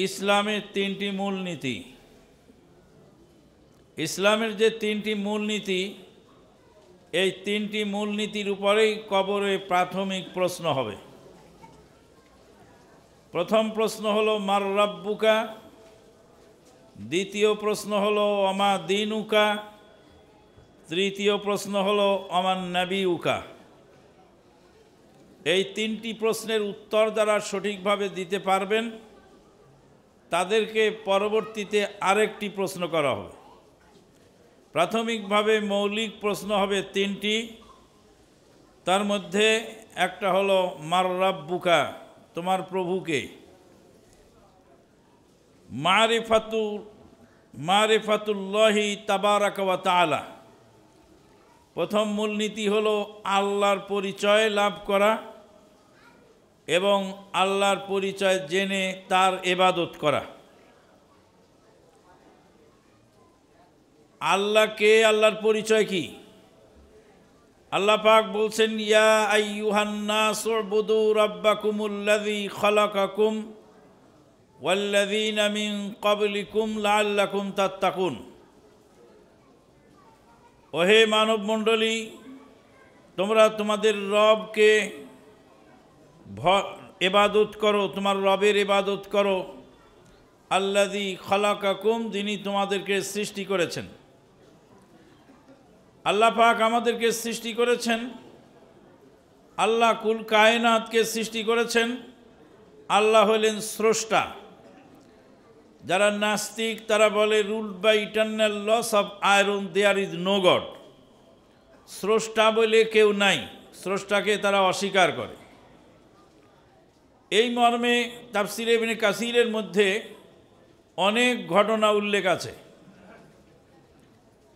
ইসলামের তিনটি মূলনীতি। ইসলামের যে তিনটি মূলনীতি, এই তিনটি মূলনীতির উপরেই কবরে প্রাথমিক প্রশ্ন হবে। প্রথম প্রশ্ন হলো মার রাব্বুকা, দ্বিতীয় প্রশ্ন হলো অমা দীনুকা, তৃতীয় প্রশ্ন হলো অমান নাবিউকা। এই তিনটি প্রশ্নের উত্তর যারা সঠিকভাবে দিতে পারবেন তাদেরকে পরবর্তীতে আরেকটি প্রশ্ন করা হবে। প্রাথমিকভাবে মৌলিক প্রশ্ন হবে তিনটি, তার মধ্যে একটা হলো মার রাব্বুকা, তোমার প্রভুকে। মারিফাতুল্লাহি তাবারাকা ওয়া তাআলা, প্রথম মূলনীতি হলো আল্লাহর পরিচয় লাভ করা এবং আল্লাহর পরিচয় জেনে তার ইবাদত করা। আল্লাহকে, আল্লাহর পরিচয় কি? আল্লাহ পাক বলছেন ইয়া আইয়ুহান নাসু উবুদু রাব্বাকুমুল্লাযী খালাকাকুম ওয়াল্লাযীনা মিন ক্বাবলিকুম লাআল্লাকুম তাত্তাকুন। ওহে মানব মণ্ডলী, তোমরা তোমাদের রবকে ইবাদত করো, তোমার রবের ইবাদত করো। আল্লাযী খালাকাকুম, যিনি তোমাদেরকে সৃষ্টি করেছেন। আল্লাহ পাক আমাদেরকে সৃষ্টি করেছেন, আল্লাহ কুল কায়নাতকে সৃষ্টি করেছেন। আল্লাহ হলেন স্রষ্টা। যারা নাস্তিক তারা বলে ruled by eternal laws of iron, there is no god. স্রষ্টা বলে কেউ নাই, স্রষ্টাকে তারা অস্বীকার করে। এই মর্মে তাফসিরে ইবনে কাসিরের মধ্যে অনেক ঘটনা উল্লেখ আছে,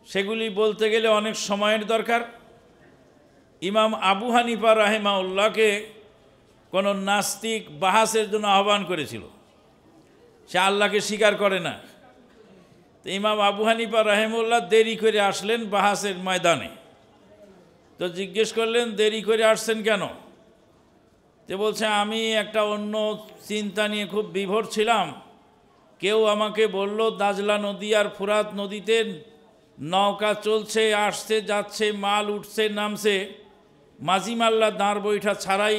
সেগুলি বলতে গেলে অনেক সময়ের দরকার। ইমাম আবু হানিফা রাহিমাহুল্লাহকে কোনো নাস্তিক বাহাসের জন্য আহ্বান করেছিল, সে আল্লাহকে স্বীকার করে না। তো ইমাম আবু হানিফা রাহিমাহুল্লাহ দেরি করে আসলেন বাহাসের ময়দানে। তো জিজ্ঞেস করলেন দেরি করে আসছেন কেন? তো বলছে আমি একটা অন্য চিন্তা নিয়ে খুব বিভোর ছিলাম। কেউ আমাকে বলল দাজলা নদী আর ফুরাত নদীতে নৌকা চলছে, আসছে যাচ্ছে, মাল উঠছে নামছে, মাঝি মাল্লা দাঁড় বৈঠা ছাড়াই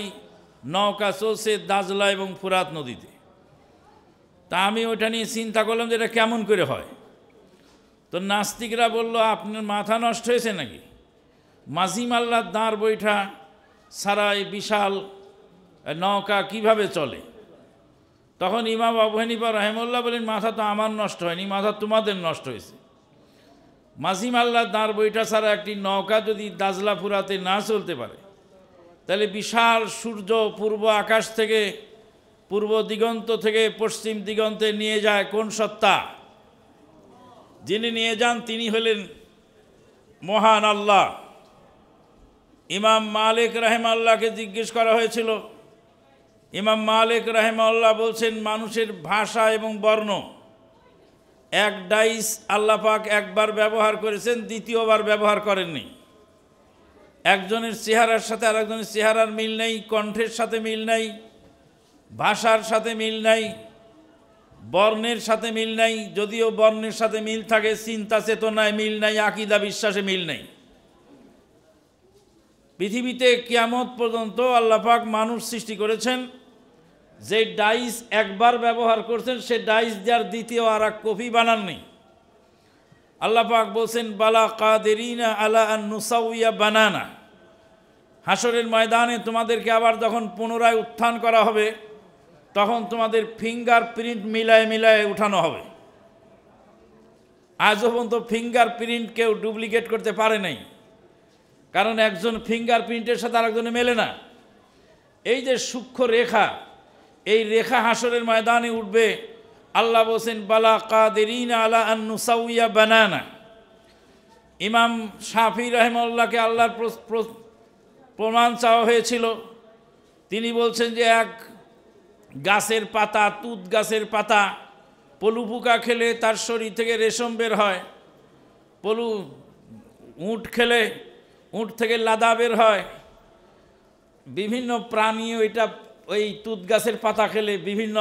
নৌকা চলছে দাজলা এবং ফুরাত নদীতে। তা আমি ওইটা নিয়ে চিন্তা করলাম যে এটা কেমন করে হয়। তো নাস্তিকরা বলল আপনার মাথা নষ্ট হয়েছে নাকি? মাঝি মাল্লার দাঁড় বৈঠা ছাড়াই বিশাল নৌকা কিভাবে চলে? তখন ইমাম আবু হানিফা রাহিমাহুল্লাহ বলেন মাথা তো আমার নষ্ট হয়নি, মাথা তোমাদের নষ্ট হয়েছে। মাঝি মাল্লার দাঁড় বৈঠা ছাড়া একটি নৌকা যদি দাজলা ফুরাতে না চলতে পারে, তাহলে বিশাল সূর্য পূর্ব আকাশ থেকে, পূর্ব দিগন্ত থেকে পশ্চিম দিগন্তে নিয়ে যায় কোন সত্তা? যিনি নিয়ে যান তিনি হলেন মহান আল্লাহ। ইমাম মালিক রাহিমাহুল্লাহকে জিজ্ঞেস করা হয়েছিল। ইমাম মালিক রাহিমাহুল্লাহ বলছেন মানুষের ভাষা এবং বর্ণ এক ডাইস আল্লাহ পাক একবার ব্যবহার করেছেন, দ্বিতীয়বার ব্যবহার করেননি। একজনের চেহারার সাথে আরেকজনের চেহারার মিল নেই, কণ্ঠের সাথে মিল নাই, ভাষার সাথে মিল নাই, বর্ণের সাথে মিল নাই। যদিও বর্ণের সাথে মিল থাকে, চিন্তা চেতনায় মিল নাই, আকীদা বিশ্বাসে মিল নেই। পৃথিবীতে কিয়ামত পর্যন্ত আল্লাহ পাক মানুষ সৃষ্টি করেছেন, যে ডাইস একবার ব্যবহার করছেন সে ডাইস দেওয়ার দ্বিতীয় আর এক কপি বানাননি। আল্লাহ পাক বলছেন বালা কাদেরিনা আলা আন নুসাউইয়া বানানা। হাসরের ময়দানে তোমাদেরকে আবার যখন পুনরায় উত্থান করা হবে তখন তোমাদের ফিঙ্গার প্রিন্ট মিলায় মিলায় উঠানো হবে। আজও পর্যন্ত ফিঙ্গার প্রিন্ট কেউ ডুপ্লিকেট করতে পারে নাই, কারণ একজন ফিঙ্গার প্রিন্টের সাথে আরেকজনে মেলে না। এই যে সূক্ষ্ম রেখা, এই রেখা হাসরের ময়দানে উঠবে। আল্লাহ বলছেন বালা কাদেরিনা আলা আন নুসাউইয়া বানানা। ইমাম শাফি রাহিমাহুল্লাহকে আল্লাহর প্রমাণ চাওয়া হয়েছিল। তিনি বলছেন যে এক গাছের পাতা, তুত গাছের পাতা, পলু পোকা খেলে তার শরীর থেকে রেশম বের হয়। উট খেলে উট থেকে লাদা বের হয়। বিভিন্ন প্রাণী ওইটা ওই তুত গাছের পাতা খেলে বিভিন্ন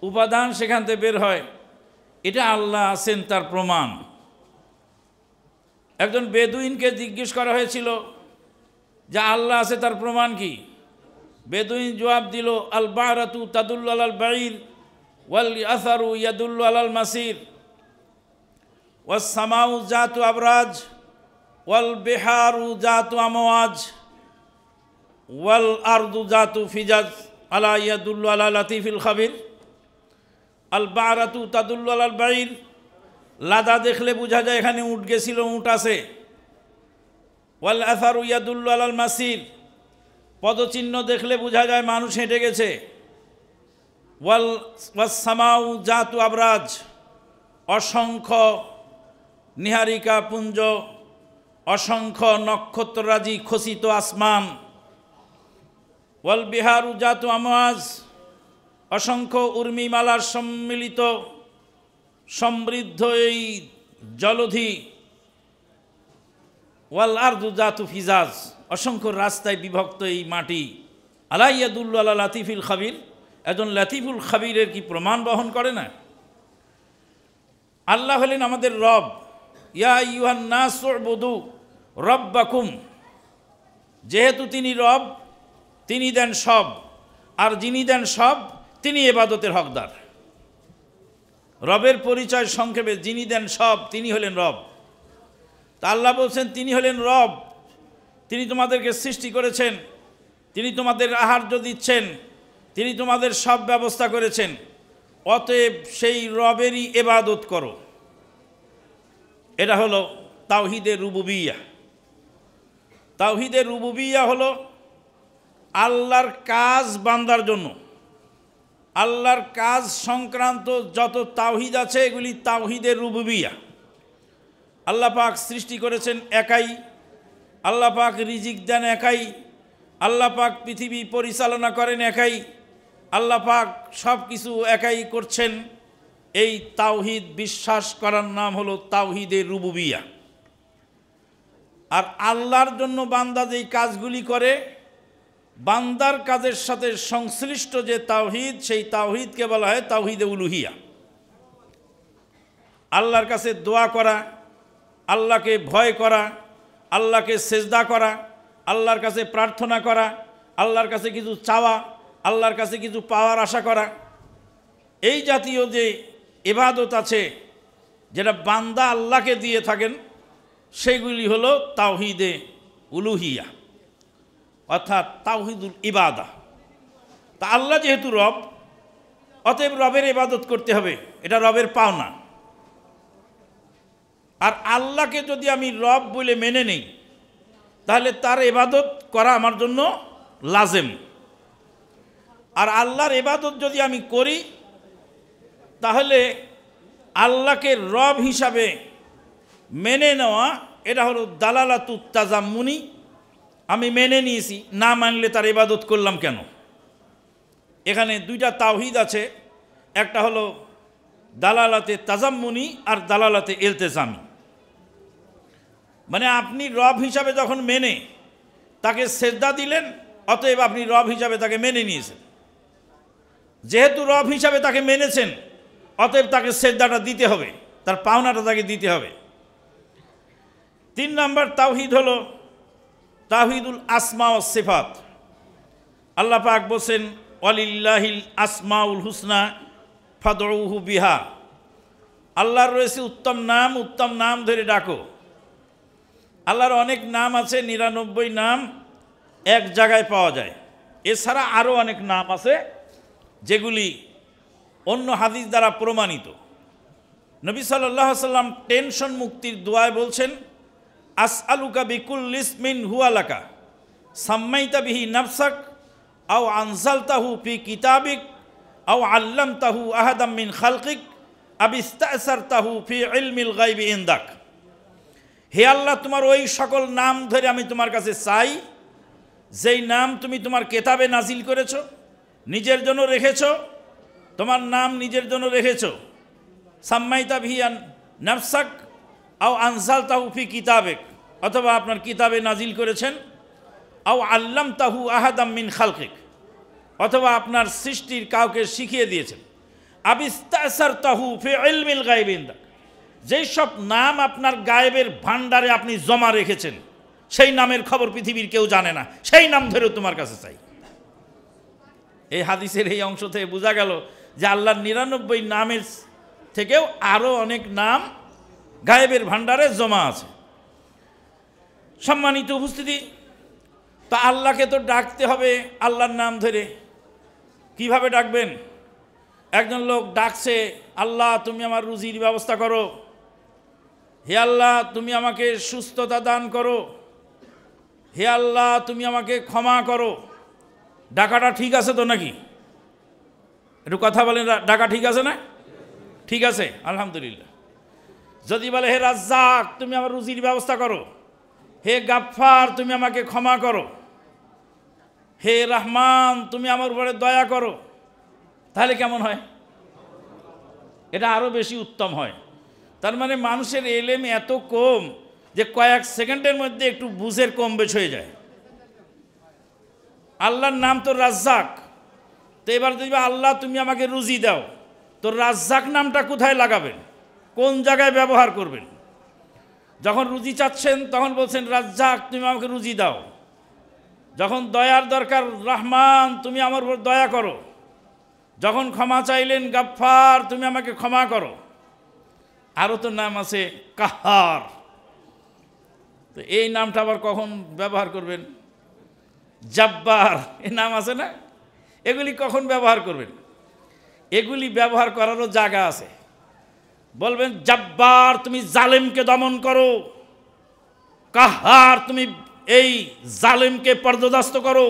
উপাদান সেখান থেকে বের হয়, এটা আল্লাহ আছেন তার প্রমাণ। একজন বেদুইনকে জিজ্ঞেস করা হয়েছিল যে আল্লাহ আছে তার প্রমাণ কি? বেদুইন জবাব দিল, আল বারাতু তাদুল্লু আলাল বাঈর ওয়াল আসারু ইয়াদুল্লু আলাল মাসির ওয়াস সামাউ জাতু আবরাজ ওয়াল বিহারু জাতু আমওয়াজ ওয়াল আরদু জাতু ফিজাজ আলা ইয়াদুল্লু আলা লাতিফিল খাবির। আল বারাতু তাদুল্লু আলাল বাঈর, লাদা দেখলে বোঝা যায় এখানে উট গেছিল, উট আছে। ওয়াল আসারু ইয়াদুল্লু আলাল মাসির, পদচিহ্ন দেখলে বোঝা যায় মানুষ হেঁটে গেছে। ওয়াস সামাউ জাতু আবরাজ, অসংখ্য নিহারিকা পুঞ্জ, অসংখ্য নক্ষত্ররাজি খচিত আসমান। ওয়াল বিহারু জাতু আমওয়াজ, অসংখ্য উর্মিমালার সম্মিলিত সমৃদ্ধ এই জলধি। ওয়াল আরদু জাতু ফিজাজ, অসংখ্য রাস্তায় বিভক্ত এই মাটি। আলা ইয়াদুল্লু আলা লাতিফিল খাবির, একজন লাতিফুল খাবিরের কি প্রমাণ বহন করে না? আল্লাহ হলেন আমাদের রব। ইয়া আইয়ুহান নাস উবুদু রব্বাকুম, যেহেতু তিনি রব, তিনি দেন সব, আর যিনি দেন সব তিনি ইবাদতের হকদার। রবের পরিচয় সংক্ষেপে, যিনি দেন সব তিনি হলেন রব। তা আল্লাহ বলছেন তিনি হলেন রব, তিনি তোমাদেরকে সৃষ্টি করেছেন, তিনি তোমাদের আহার্য দিচ্ছেন, তিনি তোমাদের সব ব্যবস্থা করেছেন। অতএব সেই রবেরই ইবাদত করো। এটা হলো তাওহীদে রুবুবিয়্যাহ। তাওহীদে রুবুবিয়্যাহ হলো আল্লাহর কাজ বান্দার জন্য। আল্লাহর কাজ সংক্রান্ত যত তাওহীদ আছে এগুলি তাওহীদে রুবুবিয়্যাহ। আল্লাহ পাক সৃষ্টি করেছেন একাই, আল্লাহ পাক রিজিক দেন একাই, আল্লাহ পাক পৃথিবী পরিচালনা করেন একাই, আল্লাহ পাক সব কিছু একাই করছেন। এই তাওহীদ বিশ্বাস করার নাম হলো তাওহীদে রুবুবিয়্যাহ। আর আল্লাহর জন্য বান্দা যেই কাজগুলি করে, বান্দার কাজের সাথে সংশ্লিষ্ট যে তাওহীদ, সেই তাওহীদকে বলা হয় তাওহীদে উলুহিয়া। আল্লাহর কাছে দোয়া করা, আল্লাহকে ভয় করা, আল্লাহকে সেজদা করা, আল্লাহর কাছে প্রার্থনা করা, আল্লাহর কাছে কিছু চাওয়া, আল্লাহর কাছে কিছু পাওয়ার আশা করা, এই জাতীয় যে ইবাদত আছে যেটা বান্দা আল্লাহকে দিয়ে থাকেন, সেগুলি হলো তাওহীদে উলুহিয়া, অর্থাৎ তাওহীদুল ইবাদা। তা আল্লাহ যেহেতু রব, অতএব রবের ইবাদত করতে হবে, এটা রবের পাওনা। আর আল্লাহকে যদি আমি রব বলে মেনে নেই, তাহলে তার ইবাদত করা আমার জন্য লাজেম। আর আল্লাহর ইবাদত যদি আমি করি, তাহলে আল্লাহকে রব হিসাবে মেনে নেওয়া, এটা হলো দালালাতুত তাজাম্মুনি। আমি মেনে নিয়েছি, না মানলে তার ইবাদত করলাম কেন? এখানে দুইটা তাওহীদ আছে, একটা হলো দালালাতে তাজাম্মুনি আর দালালাতে ইলতিজামি। মানে আপনি রব হিসাবে যখন মেনে তাকে সেজদা দিলেন, অতএব আপনি রব হিসাবে তাকে মেনে নিয়েছেন। যেহেতু রব হিসাবে তাকে মেনেছেন, অতএব তাকে সেজদাটা দিতে হবে, তার পাওনাটা তাকে দিতে হবে। 3 নম্বর তাওহীদ হলো তাওহীদুল আসমা ওয়াস সিফাত। আল্লাহ পাক বলেন, ওয়ালিল্লাহিল আসমাউল হুসনা ফাদউহু বিহা। আল্লাহর রয়েছে উত্তম নাম, উত্তম নাম ধরে ডাকো। আল্লাহর অনেক নাম আছে, 99 নাম এক জায়গায় পাওয়া যায়। এছাড়া আরও অনেক নাম আছে যেগুলি অন্য হাদিস দ্বারা প্রমাণিত। নবী সাল্লাল্লাহু আলাইহি সাল্লাম টেনশন মুক্তির দোয়ায় বলছেন, আসআলুকা বিকুল্লি ইসমিন হুয়া লাকা সাম্মাইতা বিহি নাফসাক আও আনজালতাহু ফি কিতাবিক আও আল্লামতাহু আহাদাম মিন খালকিক আও ইস্তাসারতাহু ফি ইলমিল গায়বি ইনদাক। হে আল্লাহ, তোমার ওই সকল নাম ধরে আমি তোমার কাছে চাই যেই নাম তুমি তোমার কেতাবে নাজিল করেছ, নিজের জন্য রেখেছ, তোমার নাম নিজের জন্য রেখেছ। সাম্মাইতা বিহি নাফসাক আও আনজালতাহু ফি কিতাবিক, অথবা আপনার কিতাবে নাজিল করেছেন। আও আল্লামতাহু আহাদাম মিন খালকিক, অথবা আপনার সৃষ্টির কাউকে শিখিয়ে দিয়েছেন। আবিস্তাসারতাহু ফি ইলমিল গায়বি ইনদাক, যেই সব নাম আপনার গায়েবের ভান্ডারে আপনি জমা রেখেছেন, সেই নামের খবর পৃথিবীর কেউ জানে না, সেই নাম ধরেও তোমার কাছে চাই। এই হাদিসের এই অংশ থেকে বোঝা গেল যে আল্লাহর ৯৯ নামের থেকেও আরও অনেক নাম গায়েবের ভান্ডারে জমা আছে। সম্মানিত উপস্থিতি, তা আল্লাহকে তো ডাকতে হবে আল্লাহর নাম ধরে। কিভাবে ডাকবেন? একজন লোক ডাকছে, আল্লাহ তুমি আমার রুজির ব্যবস্থা করো, হে আল্লাহ তুমি আমাকে সুস্থতা দান করো, হে আল্লাহ তুমি আমাকে ক্ষমা করো। ডাকাটা ঠিক আছে তো নাকি? একটু কথা বলেন, ডাকা ঠিক আছে না? ঠিক আছে, আলহামদুলিল্লাহ। যদি বলে হে রাজ্জাক তুমি আমার রুজির ব্যবস্থা করো, হে গাফফার তুমি আমাকে ক্ষমা করো, হে রহমান তুমি আমার উপরে দয়া করো, তাহলে কেমন হয়? এটা আরও বেশি উত্তম হয়। তার মানে মানুষের এলেম এত কম যে কয়েক সেকেন্ডের মধ্যে একটু বুঝের কম বেশ হয়ে যায়। আল্লাহর নাম তো রাজ্জাক, তো এবার দেখবে আল্লাহ তুমি আমাকে রুজি দাও, তো রাজ্জাক নামটা কোথায় লাগাবেন, কোন জায়গায় ব্যবহার করবেন? যখন রুজি চাচ্ছেন তখন বলছেন রাজ্জাক তুমি আমাকে রুজি দাও, যখন দয়ার দরকার রহমান তুমি আমার উপর দয়া করো, যখন ক্ষমা চাইলেন গাফফার তুমি আমাকে ক্ষমা করো। আরও তো নাম আছে কাহার, তো এই নামটা আবার কখন ব্যবহার করবেন? জাব্বার এই নাম আছে না, এগুলি কখন ব্যবহার করবেন? এগুলি ব্যবহার করারও জায়গা আছে। বলবেন জাব্বার তুমি জালেমকে দমন করো, কাহার তুমি এই জালেমকে পর্যদস্ত করো।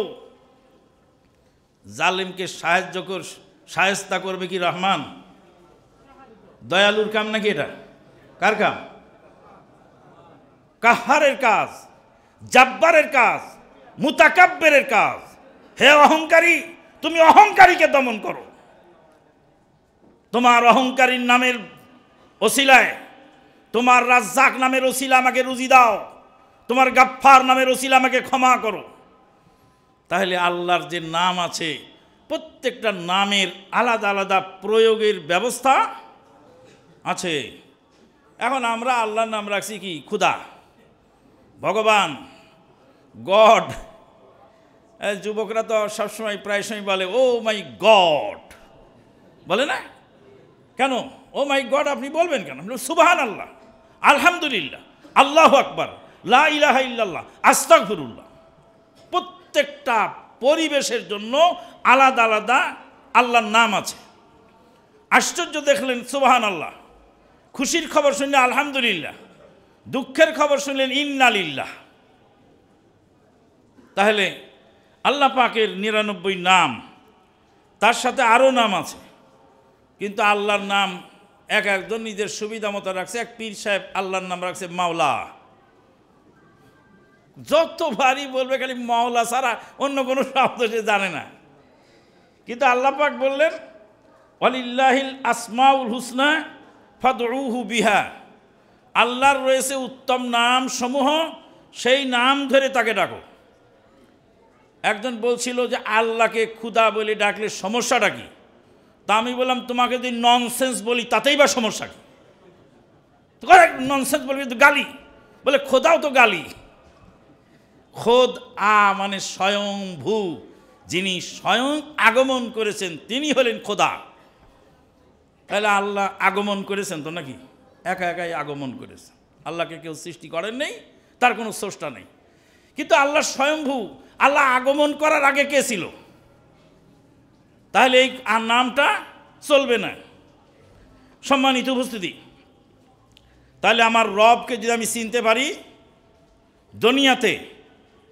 জালেমকে সাহায্য করবে কি রহমান? দয়ালুর কাম নাকি এটা? কার কাম? কাহারের কাজ, জাব্বারের কাজ, মুতাকাব্বিরের কাজ। হে অহংকারী তুমি অহংকারীকে দমন করো, তোমার অহংকারীর নামের ওসিলায়, তোমার রাজ্জাক নামের ওসিলা আমাকে রুজি দাও, তোমার গাফফার নামের ওসিলা আমাকে ক্ষমা করো। তাহলে আল্লাহর যে নাম আছে প্রত্যেকটা নামের আলাদা আলাদা প্রয়োগের ব্যবস্থা আছে। এখন আমরা আল্লাহর নাম রাখছি কি খুদা, ভগবান, গড। যুবকরা তো সবসময় প্রায় সময় বলে ও মাই গড, বলে না? কেন ও মাই গড আপনি বলবেন কেন? সুবহানাল্লাহ, আলহামদুলিল্লাহ, আল্লাহু আকবার, লা ইলাহা ইল্লাল্লাহ, আস্তাগফিরুল্লাহ। প্রত্যেকটা পরিবেশের জন্য আলাদা আলাদা আল্লাহর নাম আছে। আশ্চর্য দেখলেন সুবহানাল্লাহ, খুশির খবর শুনলে আলহামদুলিল্লাহ, দুঃখের খবর শুনলেন ইন্নালিল্লাহ। তাহলে আল্লাহ পাকের ৯৯ নাম, তার সাথে আরও নাম আছে, কিন্তু আল্লাহর নাম এক একজন নিজের সুবিধা মতো রাখছে। এক পীর সাহেব আল্লাহর নাম রাখছে মাওলা, যতবারই বলবে খালি মাওলা ছাড়া অন্য কোনো শব্দ সে জানে না। কিন্তু আল্লাহ পাক বললেন ওয়ালিল্লাহিল আসমাউল হুসনা ফাদউহু বিহা, আল্লাহর রয়েছে উত্তম নাম সমূহ, সেই নাম ধরে তাকে ডাকো। একজন বলছিল যে আল্লাহকে খুদা বলে ডাকলে সমস্যাটা কি? তা আমি বললাম তোমাকে যদি ননসেন্স বলি তাতেই বা সমস্যা কি? ননসেন্স বলবি তো গালি, বলে খোদাও তো গালি। খোদ মানে স্বয়ংভূ, যিনি স্বয়ং আগমন করেছেন তিনি হলেন খোদা। তাহলে আল্লাহ আগমন করেছেন তো নাকি? একা একাই আগমন করেছেন, আল্লাহকে কেউ সৃষ্টি করেন নেই, তার কোনো স্রষ্টা নেই। কিন্তু আল্লাহ স্বয়ংভূ, আল্লাহ আগমন করার আগে কে ছিল? তাহলে এই নামটা চলবে না। সম্মানিত উপস্থিতি, তাহলে আমার রবকে যদি আমি চিনতে পারি দুনিয়াতে,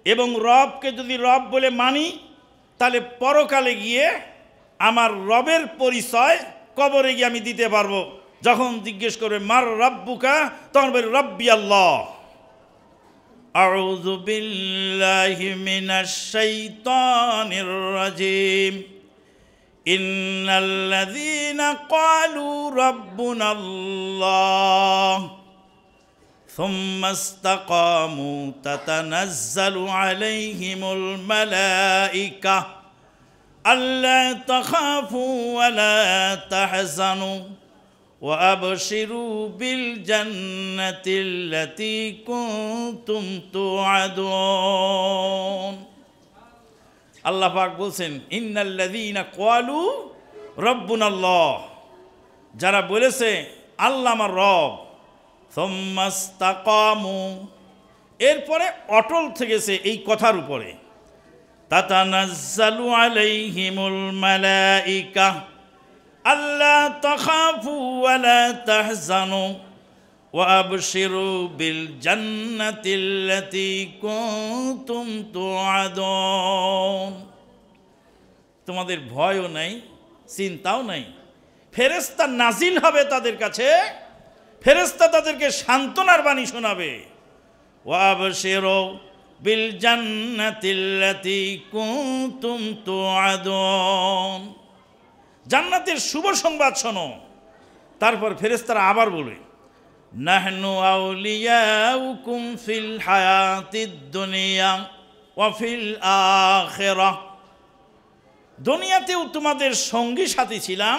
এবং রবকে যদি রব বলে মানি, তাহলে পরকালে গিয়ে আমার রবের পরিচয় কবরে গিয়ে আমি দিতে পারবো। যখন জিজ্ঞেস করবে মার রাব্বুকা, তখন বলবে রব্বি আল্লাহ। আউযু বিল্লাহি মিনাশ শাইতানির রাজিম। ইন্নাল্লাযীনা ক্বালু রাব্বুনাল্লাহ সুম্মা ইসতাকামু তাতানাজ্জালু আলাইহিমুল মালাইকা আল্লা তাখাফু ওয়া লা তাহজানু ওয়া আবশিরু বিল জান্নাতিল্লাতী কুনতুম তুআদুন। আল্লাহ পাক বলছেন, ইন্নাল্লাযীনা ক্বালু রব্বুনাল্লাহ, যারা বলেছে আল্লাহ আমার রব, সুম্মা ইসতাকামু, এরপরে অটল থেকেছে এই কথার উপরে, তাতানাজ্জালু আলাইহিমুল মালাইকা আল্লা তাখাফু ওয়া লা তাহজানু ওয়া আবশিরু বিল জান্নাতিল্লাতী কুনতুম তুআদুন। তোমাদের ভয়ও নাই, চিন্তাও নাই, ফেরেশতা নাজিল হবে তাদের কাছে, ফেরেশতা তাদেরকে সান্ত্বনার বাণী শোনাবে। ওয়া আবশিরু বিল জান্নাতিল্লাতী কুনতুম তুআদুন, জান্নাতের শুভ সংবাদ শোনো। তারপর ফেরেশতারা আবার বলে, নাহনু আউলিয়াউকুম ফিল হায়াতিদ দুনিয়া ওয়া ফিল আখিরাহ, দুনিয়াতেও তোমাদের সঙ্গী সাথী ছিলাম,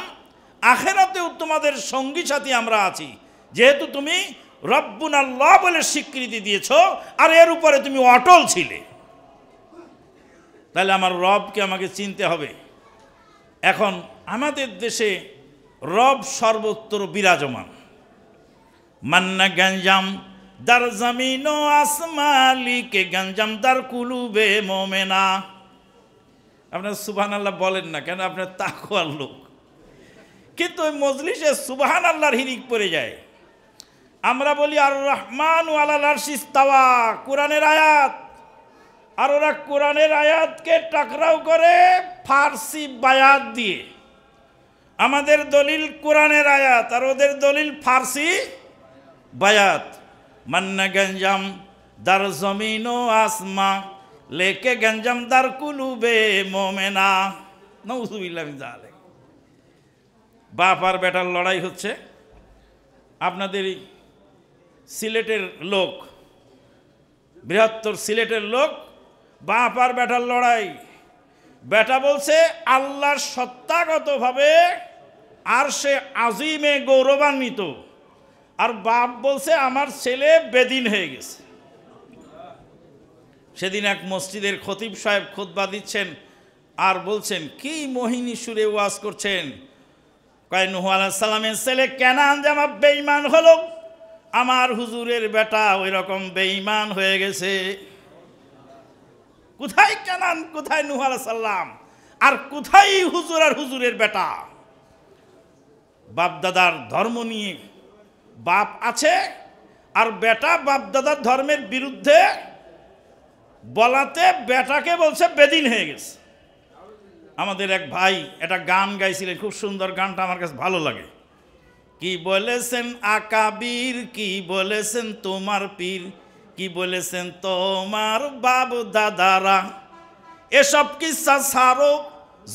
আখিরাতেও তোমাদের সঙ্গী সাথী আমরা আছি, যেহেতু তুমি রব্বুনাল্লাহ বলে স্বীকৃতি দিয়েছ আর এর উপরে তুমি অটল ছিলে, তাহলে আমার রবকে আমাকে চিনতে হবে। এখন আমাদের দেশে রব সর্বত্র বিরাজমান। মান্না গঞ্জাম দার জমিন ও আসমালিকে গঞ্জাম দার কুলুবে মোমেনা। আপনার সুবহানাল্লাহ বলেন না কেন? আপনার তাকওয়ার লোক, কিন্তু ওই মজলিসে সুবহানাল্লাহর হিরিক পড়ে যায়। আমরা বলি আর রহমান আলাল আরশি ইস্তাওয়া, কোরআনের আয়াত, আর ওরা কোরআনের আয়াতকে টাকরাও করে ফার্সি বায়াত দিয়ে। আমাদের দলিল কোরআনের আয়াত আর ওদের দলিল ফার্সি বায়াত। মান্না গঞ্জাম দার জমিন ও আসমা লেকে গঞ্জাম দার কুলুবে মোমেনা। নাউযুবিল্লাহ মিন যালিক। বাপ আর বেটার লড়াই হচ্ছে। আপনাদের সিলেটের লোক, বৃহত্তর সিলেটের লোক, বাপ আর বেটার লড়াই। বেটা বলছে আল্লাহর সত্তাগতভাবে আরশে আজিমে গৌরবান্বিত, আর বাপ বলছে আমার ছেলে বেদিন হয়ে গেছে। সেদিন এক মসজিদের খতিব সাহেব খুতবা দিচ্ছেন আর বলছেন, কি মোহিনী সুরে ওয়াজ করছেন, কয় নূহ আলাইহিস সালামের ছেলে কেনান যেমন বেঈমান হলো, আমার হুজুরের বেটা ওই রকম বেঈমান হয়ে গেছে। কোথায় কেনান, কোথায় নূহ আলাইহিস সালাম, আর কোথায় হুজুর আর হুজুরের বেটা? বাপ দাদার ধর্ম নিয়ে বাপ আছে, আর বেটা বাপ দাদার ধর্মের বিরুদ্ধে বলাতে বেটাকে বলছে বেদিন হয়ে গেছে। আমাদের এক ভাই একটা গান গাইছিলেন, খুব সুন্দর গানটা, আমার কাছে ভালো লাগে। কি বলেছেন আকাবির, কি বলেছেন তোমার পীর, কি বলেছেন তোমার বাপ দাদারা, এসব কিসসা ছাড়ো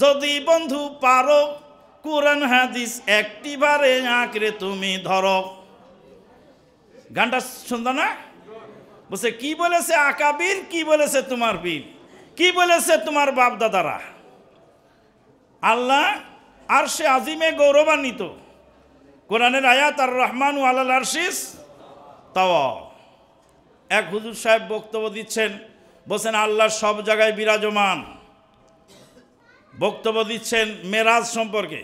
যদি বন্ধু পারো, কোরআন হাদিস একটিবারে আঁকড়ে তুমি ধরো। গানটা সুন্দর না? বলছে কি বলেছে আকাবির, কি বলেছে তোমার পীর, কি বলেছে তোমার বাপ দাদারা। আল্লাহ আরশে আজিমে গৌরবান্বিত, কোরআনের আয়াত আর রহমান আলাল আরশিস তাওয়া। এক হুজুর সাহেব বক্তব্য দিচ্ছেন, বলছেন আল্লাহ সব জায়গায় বিরাজমান। বক্তব্য দিচ্ছেন মেরাজ সম্পর্কে।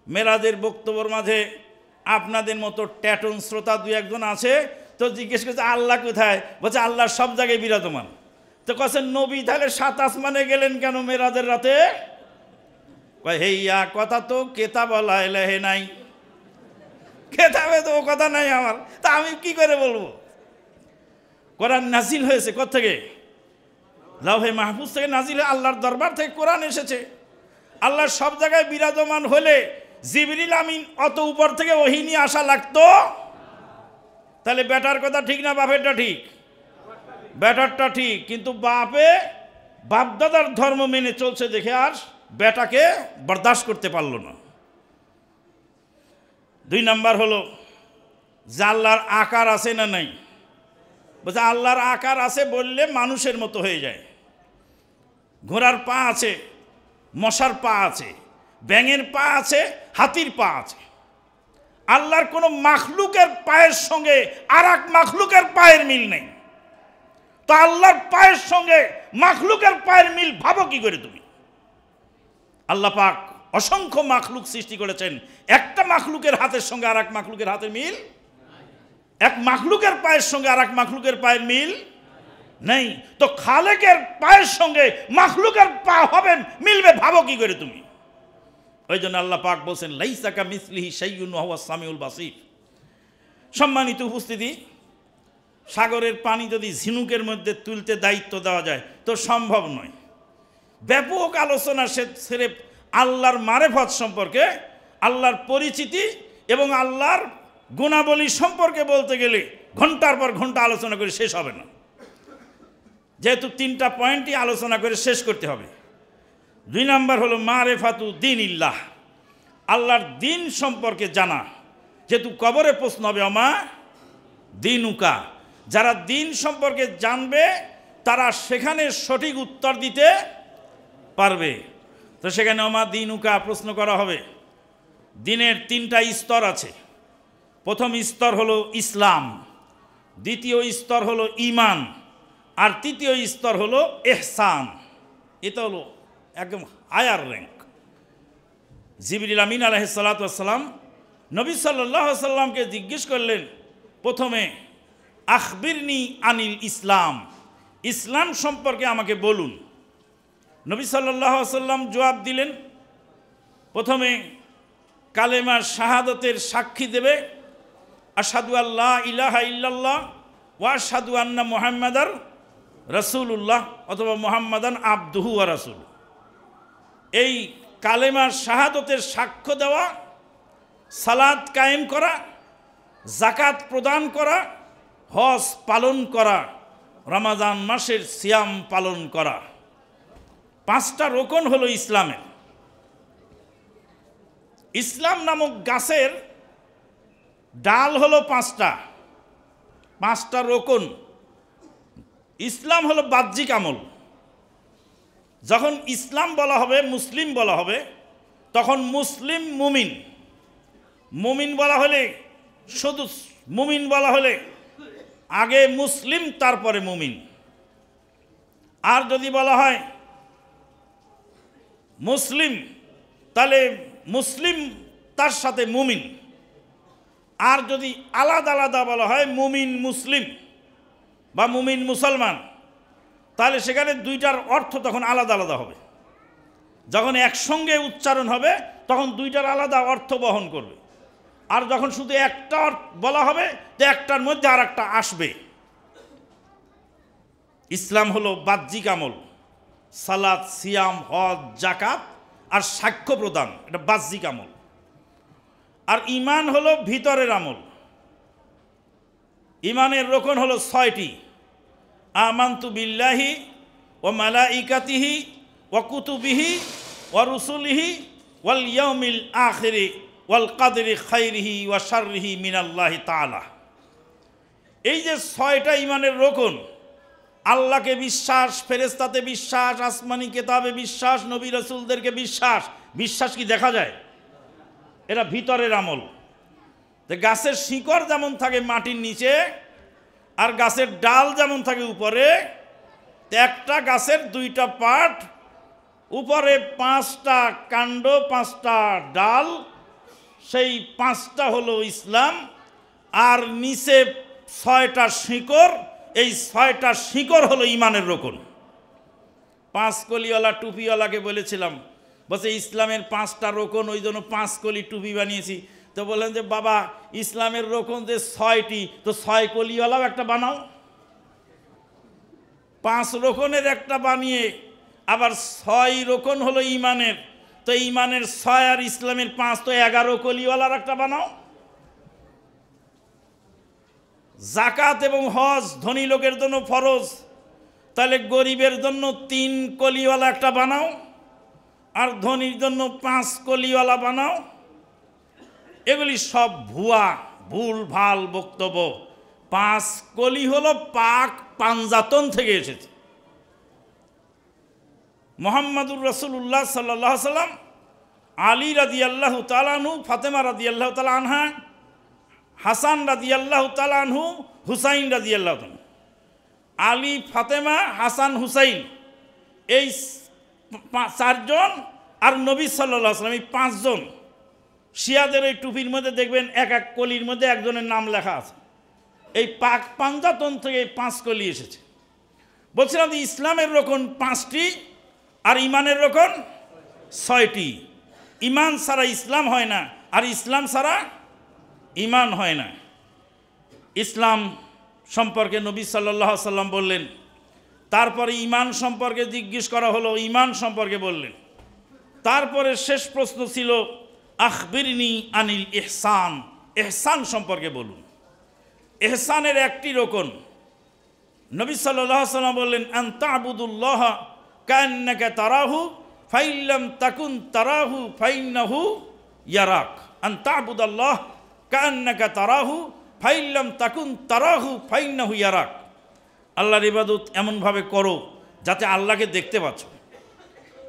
মেরাজের বক্তব্যের মাঝে আপনাদের মতো ট্যাটন শ্রোতা দুই একজন আছে, তো জিজ্ঞেস করছে আল্লাহ কোথায়? বলছে আল্লাহ সব জায়গায় বিরাজমান। তো কাছে নবী তাহলে 7 আসমানে গেলেন কেন মেরাজের রাতে? কয় হেইয়া কথা তো কেতাব লেহে নাই, কেতাবে তো ও কথা নাই আমার, তা আমি কি করে বলবো? কোরআন নাজিল হয়েছে কোত্থেকে? লাউহে মাহফুজ থেকে নাজিল হয়ে আল্লাহর দরবার থেকে কোরআন এসেছে। আল্লাহ সব জায়গায় বিরাজমান হলে জিবরিল আমিন অত উপর থেকে ওহী নিয়ে আসা লাগতো? তাহলে বেটার কথা ঠিক না বাপেরটা ঠিক? বেটারটা ঠিক, কিন্তু বাপে বাপদাদার ধর্ম মেনে চলছে দেখে আর বেটাকে বরদাস্ত করতে পারলো না। 2 নাম্বার হলো যে আল্লাহর আকার আছে না নাই? বলছে আল্লাহর আকার আছে বললে মানুষের মতো হয়ে যায়। ঘোড়ার পা আছে, মশার পা আছে, ব্যাঙের পা আছে, হাতির পা আছে। আল্লাহর কোনো মাখলুকের পায়ের সঙ্গে আর এক মাখলুকের পায়ের মিল নেই। তো আল্লাহর পায়ের সঙ্গে মাখলুকের পায়ের মিল ভাবো কি করে তুমি? আল্লাহ পাক অসংখ্য মাখলুক সৃষ্টি করেছেন, একটা মাখলুকের হাতের সঙ্গে আর এক মাখলুকের হাতের মিল, এক মাখলুকের পায়ের সঙ্গে আর এক মাখলুকের পায়ের মিল নেই। তো খালেকের পায়ের সঙ্গে মাখলুকের পা হবে, মিলবে ভাবো কি করে তুমি? ওই জন্য আল্লাহ পাক বলছেন লাইসা কামিসলিহি শাইউন ওয়া হুয়াস সামিউল বাসীর। সম্মানিত উপস্থিতি, সাগরের পানি যদি ঝিনুকের মধ্যে তুলতে দায়িত্ব দেওয়া যায় তো সম্ভব নয়। ব্যাপক আলোচনা সেরে আল্লাহর মারেফত সম্পর্কে, আল্লাহর পরিচিতি এবং আল্লাহর গুণাবলী সম্পর্কে বলতে গেলে ঘন্টার পর ঘন্টা আলোচনা করে শেষ হবে না, যেহেতু 3টা পয়েন্টই আলোচনা করে শেষ করতে হবে। 2 নাম্বার হলো মারেফাতু দীনিল্লাহ, আল্লাহর দিন সম্পর্কে জানা। যেহেতু কবরে প্রশ্ন হবে অমা দিনুকা, যারা দিন সম্পর্কে জানবে তারা সেখানে সঠিক উত্তর দিতে পারবে। তো সেখানে অমা দিনুকা প্রশ্ন করা হবে। দিনের 3টা স্তর আছে। প্রথম স্তর হলো ইসলাম, দ্বিতীয় স্তর হলো ঈমান, আর তৃতীয় স্তর হলো ইহসান। এটা হলো একদম হায়ার র্যাঙ্ক। জিবরিল আমিন আলাইহিস সালাতু ওয়াস সালাম নবী সাল্লাল্লাহু আলাইহি সাল্লামকে জিজ্ঞেস করলেন, প্রথমে আখবিরনি আনিল ইসলাম, ইসলাম সম্পর্কে আমাকে বলুন। নবী সাল্লাল্লাহু আলাইহি সাল্লাম জবাব দিলেন, প্রথমে কালেমার শাহাদাতের সাক্ষী দেবে, আশহাদু আল্লা ইলাহা ইল্লাল্লাহ ওয়া আশহাদু আন্না মুহাম্মাদার রাসূলুল্লাহ অথবা মুহাম্মাদান আবদুহু ওয়া রাসূল। এই কালেমার শাহাদাতের সাক্ষ্য দেওয়া, সালাত কায়েম করা, যাকাত প্রদান করা, হজ পালন করা, রমাজান মাসের সিয়াম পালন করা, 5টা রোকন হলো ইসলামের। ইসলাম নামক গাছের ডাল হলো 5টা রোকন। ইসলাম হলো বাহ্যিক আমল। যখন ইসলাম বলা হবে, মুসলিম বলা হবে, তখন মুসলিম মুমিন, মুমিন বলা হলে শুধু মুমিন বলা হলে আগে মুসলিম তারপরে মুমিন। আর যদি বলা হয় মুসলিম তাহলে মুসলিম তার সাথে মুমিন। আর যদি আলাদা আলাদা বলা হয় মুমিন মুসলিম বা মুমিন মুসলমান, তাহলে সেখানে 2টার অর্থ তখন আলাদা আলাদা হবে। যখন একসঙ্গে উচ্চারণ হবে তখন 2টার আলাদা অর্থ বহন করবে। আর যখন শুধু একটা বলা হবে তো একটার মধ্যে আর একটা আসবে। ইসলাম হলো বাহ্যিক আমল, সালাত, সিয়াম, হজ, যাকাত আর সাক্ষ্য প্রদান, এটা বাহ্যিক আমল। আর ঈমান হলো ভিতরের আমল। ঈমানের রোকন হলো 6টি। আমানতু বিল্লাহি ওয়া মালাইকাতিহি ওয়া কুতুবিহি ওয়া রুসুলিহি ওয়াল ইয়াউমিল আখিরি ওয়াল কাদরি খাইরিহি ওয়া শাররিহি মিনাল্লাহি তাআলা। এই যে 6টা ঈমানের রোকন, আল্লাহকে বিশ্বাস, ফেরেশতাতে বিশ্বাস, আসমানি কিতাবে বিশ্বাস, নবী রাসূলদেরকে বিশ্বাস। বিশ্বাস কি দেখা যায়? এটা ভিতরের আমল। গাছের শিকড় যেমন থাকে মাটির নিচে আর গাছের ডাল যেমন থাকে উপরে, একটা গাছের 2টা পার্ট, উপরে 5টা কাণ্ড, 5টা ডাল, সেই 5টা হলো ইসলাম। আর নিচে 6টা শিকড়, এই 6টা শিকড় হলো ঈমানের রোকন। 5 কলিওয়ালা টুপিওয়ালাকে বলেছিলাম, বলছে ইসলামের 5টা রোকন, ওই জন্য 5 কলি টুপি বানিয়েছি। তো বললেন যে বাবা ইসলামের রোকন যে 6টি, তো 6 কলিওয়ালাও একটা বানাও। 5 রোকনের একটা বানিয়ে আবার 6 রোকন হলো ঈমানের, তো ঈমানের 6 আর ইসলামের 5, তো 11 কলিওয়ালার একটা বানাও। যাকাত এবং হজ ধনী লোকের জন্য ফরজ, তাহলে গরিবের জন্য 3 কলিওয়ালা একটা বানাও, আর ধনীর জন্য 5 কলিওয়ালা বানাও। এগুলি সব ভুয়া, ভুল ভাল বক্তব্য। 5 কলি হলো পাক পাঞ্জাতন থেকে এসেছে। মুহাম্মাদুর রাসূলুল্লাহ সাল্লাল্লাহু আলাইহি সাল্লাম, আলী রাদিয়াল্লাহু তাআলা আনহু, ফাতেমা রাদিয়াল্লাহু তাআলা আনহা, হাসান রাদিয়াল্লাহু তাআলা আনহু, হুসাইন রাদিয়াল্লাহু তাআলা। আলী, ফাতেমা, হাসান, হুসাইন, এই চারজন, আর নবী সাল্লাল্লাহু আলাইহি সাল্লাম, এই পাঁচজন। শিয়াদের এই টুপির মধ্যে দেখবেন এক এক কলির মধ্যে একজনের নাম লেখা আছে। এই পাক পাঞ্জাতন থেকে এই 5 কলি এসেছে। বলছিলাম যে ইসলামের রকম 5টি আর ইমানের রকম 6টি। ইমান ছাড়া ইসলাম হয় না, আর ইসলাম ছাড়া ইমান হয় না। ইসলাম সম্পর্কে নবী সাল্লাল্লাহু আলাইহি সাল্লাম বললেন, তারপরে ইমান সম্পর্কে জিজ্ঞেস করা হলো, ইমান সম্পর্কে বললেন। তারপরে শেষ প্রশ্ন ছিল আখবিরনি আনিল ইহসান, ইহসান সম্পর্কে বলুন। ইহসানের একটি রকম নবী সাল্লাল্লাহু আলাইহি সাল্লাম বললেন, আন তা'বুদুল্লাহ কান্নাকা তারাহু ফাইল্লাম তাকুন তারাহু ফাইন্নাহু ইয়ারাক। আন তা'বুদাল্লাহ কান্নাকা তারাহু ফাইল্লাম তাকুন তারাহু ফাইন্নাহু ইয়ারাক। আল্লাহর ইবাদত এমনভাবে করো যাতে আল্লাহকে দেখতে পাচ্ছ।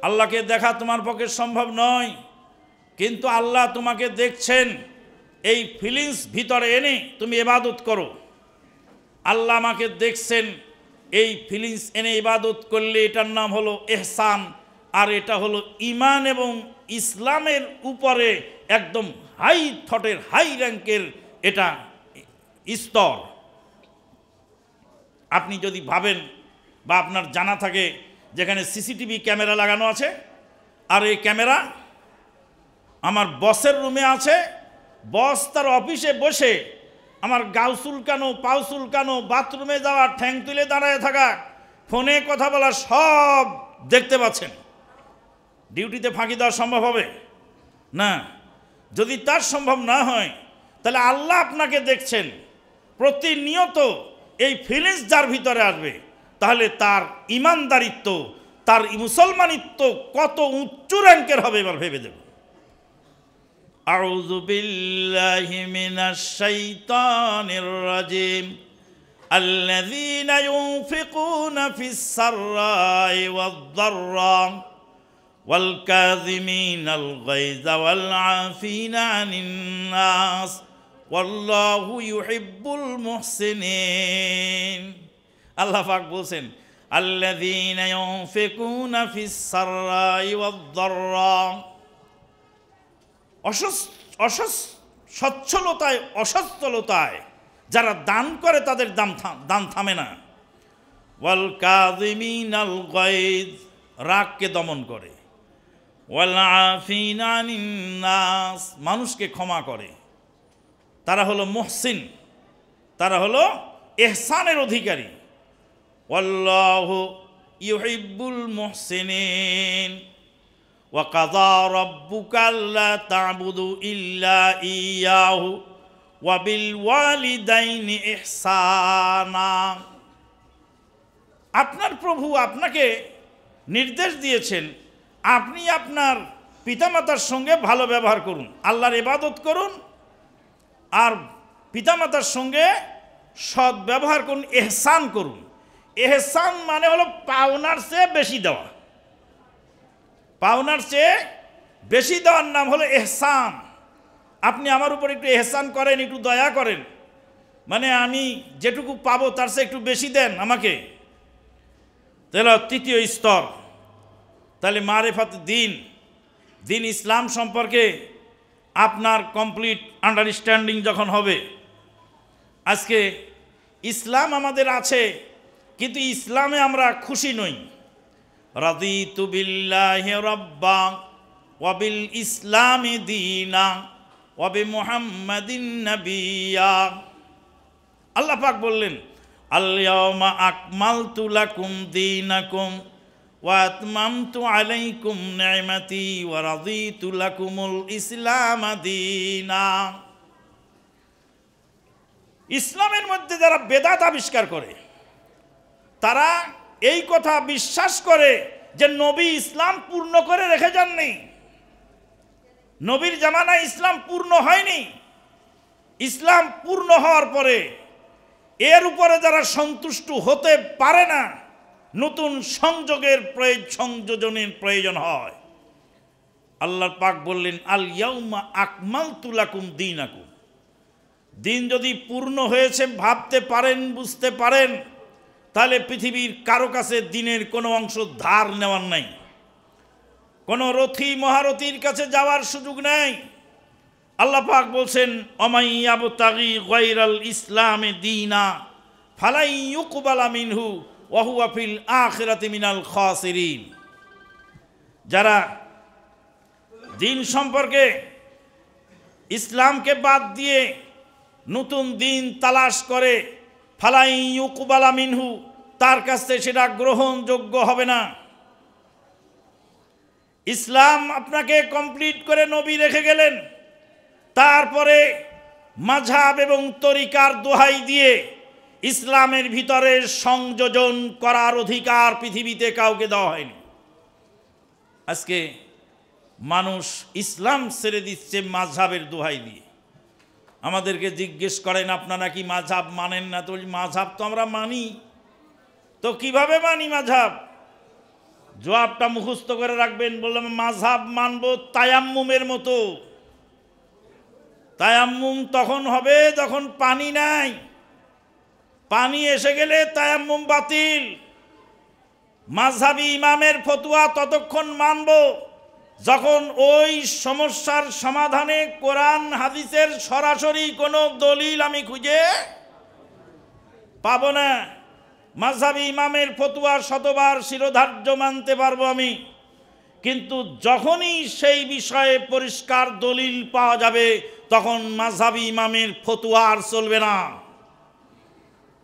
আল্লাহকে দেখা তোমার পক্ষে সম্ভব নয়, কিন্তু আল্লাহ তোমাকে দেখছেন। এই ফিলিংস ভিতরে এনে তুমি ইবাদত করো। আল্লাহ আমাকে দেখছেন, এই ফিলিংস এনে ইবাদত করলে এটার নাম হলো ইহসান। আর এটা হলো ইমান এবং ইসলামের উপরে একদম হাই থটের, হাই র্যাঙ্কের এটা স্তর। আপনি যদি ভাবেন বা আপনার জানা থাকে যেখানে সিসিটিভি ক্যামেরা লাগানো আছে, আর এই ক্যামেরা আমার বসের রুমে আছে, বস তার অফিসে বসে আমার গাউ চুলকানো, পাও চুলকানো, বাথরুমে যাওয়া, ঠ্যাং তুলে দাঁড়ায় থাকা, ফোনে কথা বলা সব দেখতে পাচ্ছেন। ডিউটিতে ফাঁকি দেওয়া সম্ভব হবে না। যদি তার সম্ভব না হয়, তাহলে আল্লাহ আপনাকে দেখছেন প্রতিনিয়ত। এই ফিলিংস যার ভিতরে আসবে, তাহলে তার ইমানদারিত্ব, তার মুসলমানিত্ব কত উচ্চ র্যাঙ্কের হবে এবার ভেবে দেব। আউযু বিল্লাহি মিনাশ শাইতানির রাজিম। আল্লাযীনা ইউনফিকুনা ফিস সাররাই ওয়াদ দাররা ওয়াল কাযিমিনাল গায়যা ওয়াল আফিনা আনিন নাস ওয়াল্লাহু ইউহিব্বুল মুহসিনিন। আল্লাহ পাক বলেন, আল্লাযীনা ইউনফিকুনা ফিস সাররাই ওয়াদ দাররা, সচ্ছলতায় অসচ্ছলতায় যারা দান করে তাদের দান থামে না। ওয়াল কাযিমিনাল গায়জ, রাগকে দমন করে। ওয়াল আফিনা আনিন নাস, মানুষকে ক্ষমা করে। তারা হলো মুহসিন, তারা হলো ইহসানের অধিকারী। ওয়াল্লাহু ইউহিব্বুল মুহসিনিন। ওয়া কাযা রাব্বুকা আল্লা তা'বুদু ইল্লা ইয়্যাহু ওয়া বিল ওয়ালিদাইনি ইহসানা। আপনার প্রভু আপনাকে নির্দেশ দিয়েছেন, আপনি আপনার পিতামাতার সঙ্গে ভালো ব্যবহার করুন, আল্লাহর ইবাদত করুন, আর পিতামাতার সঙ্গে সৎ ব্যবহার করুন, ইহসান করুন। ইহসান মানে হলো পাওনার চেয়ে বেশি দেওয়া। পাওনার চেয়ে বেশি দেওয়ার নাম হলো ইহসান। আপনি আমার উপর একটু ইহসান করেন, একটু দয়া করেন, মানে আমি যেটুকু পাবো তার চেয়ে একটু বেশি দেন আমাকে। তাহলে তৃতীয় স্তর। তাহলে মারিফাত দিন, দিন ইসলাম সম্পর্কে আপনার কমপ্লিট আন্ডারস্ট্যান্ডিং যখন হবে। আজকে ইসলাম আমাদের আছে, কিন্তু ইসলামে আমরা খুশি নই। রাদিতু বিল্লাহি রাব্বা ওয়া বিল ইসলামি দীনা ওয়া বি মুহাম্মাদিন নাবিয়্যা। আল্লাহ পাক বললেন, আল ইয়াওমা আকমালতু লাকুম দীনাকুম ওয়া আতমামতু আলাইকুম নি'মাতি ওয়া রাদিতু লাকুমুল ইসলাম দীনা। ইসলামের মধ্যে যারা বেদাত আবিষ্কার করে, তারা এই কথা বিশ্বাস করে যে নবী ইসলাম পূর্ণ করে রেখে যাননি। নবীর জামানায় ইসলাম পূর্ণ হয়নি। ইসলাম পূর্ণ হওয়ার পরে এর উপরে যারা সন্তুষ্ট হতে পারে না, নতুন সংযোজনের প্রয়োজন হয়। আল্লাহ পাক বললেন, আল ইয়াউমা আকমালতু লাকুম দীনাকুম। দিন যদি পূর্ণ হয়েছে ভাবতে পারেন, বুঝতে পারেন, তাহলে পৃথিবীর কারো কাছে দিনের কোনো অংশ ধার নেওয়ার নাই, কোনো রথী মহারথীর কাছে যাওয়ার সুযোগ নেই। আল্লাহ পাক বলছেন, অমাই ইয়াবতাগি গায়রাল ইসলামে দীনা ফালাই ইউকবালা মিনহু ওয়া হুয়া ফিল আখিরাতি মিনাল খাসিরিন। যারা দিন সম্পর্কে ইসলামকে বাদ দিয়ে নতুন দিন তালাশ করে, ফালাই ইউকবালা মিনহু, তার কাছে সেটা গ্রহণযোগ্য হবে না। ইসলাম আপনাকে কমপ্লিট করে নবী রেখে গেলেন, তারপরে মাযহাব এবং তরিকার দোহাই দিয়ে ইসলামের ভিতরে সংযোজন করার অধিকার পৃথিবীতে কাউকে দেওয়া হয়নি। আজকে মানুষ ইসলাম ছেড়ে দিচ্ছে মাযহাবের দোহাই দিয়ে। আমাদেরকে জিজ্ঞেস করেন, আপনারা কি মাযহাব মানেন না? তো মাযহাব তো আমরা মানি। তো কিভাবে মানি মাযহাব? জবাবটা মুখস্থ করে রাখবেন। বললাম মাযহাব মানব তায়াম্মুমের মতো। তায়াম্মুম তখন হবে যখন পানি নাই, পানি এসে গেলে তায়াম্মুম বাতিল। মাযহাবী ইমামের ফতোয়া ততক্ষণ মানব যখন ওই সমস্যার সমাধানে কোরআন হাদিসের সরাসরি কোনো দলিল আমি খুঁজে পাব না। মাযহাবী ইমামের ফতোয়া শতবার শিরোধার্য মানতে পারবো আমি, কিন্তু যখনই সেই বিষয়ে পরিষ্কার দলিল পাওয়া যাবে তখন মাযহাবী ইমামের ফতোয়া আর চলবে না।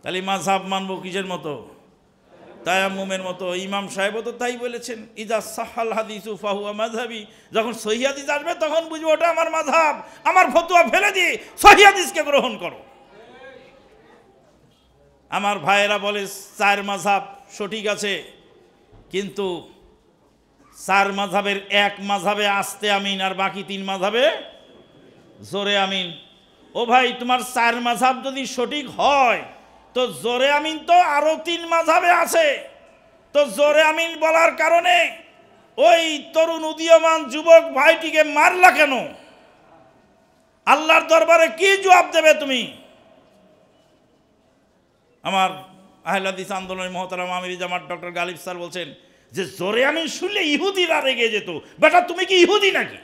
তাহলে মাযহাব মানব কিসের মতো? তায়াম্মুমের মতো। ইমাম সাহেবও তো তাই বলেছেন, ইজা সাহাল হাদিসু ফাহুয়া মাযহাবি। যখন সহিহ হাদিস আসবে তখন বুঝবো ওটা আমার মাযহাব, আমার ফতোয়া ফেলে দিয়ে সহিহ হাদিসকে গ্রহণ করো। আমার ভাইয়েরা বলে 4 মাযহাব সঠিক আছে, কিন্তু 4 মাযহাবের 1 মাযহাবে আস্তে আমিন আর বাকি 3 মাযহাবে জোরে আমিন। ও ভাই, তোমার 4 মাযহাব যদি সঠিক হয় তো জোরে আমিন তো আরো 3 মাযহাবে আছে। তো জোরে আমিন বলার কারণে ওই তরুণ উদীয়মান যুবক ভাইটিকে মারলা কেন? আল্লাহর দরবারে কি জবাব দেবে তুমি? আমার আহলে হাদিস আন্দোলনের মহতারাম আমিরি জামাত ডক্টর গালিব স্যার বলছেন যে জোরে আমিন শুনলে ইহুদিরা রেগে যেত। বেটা, তুমি কি ইহুদি নাকি?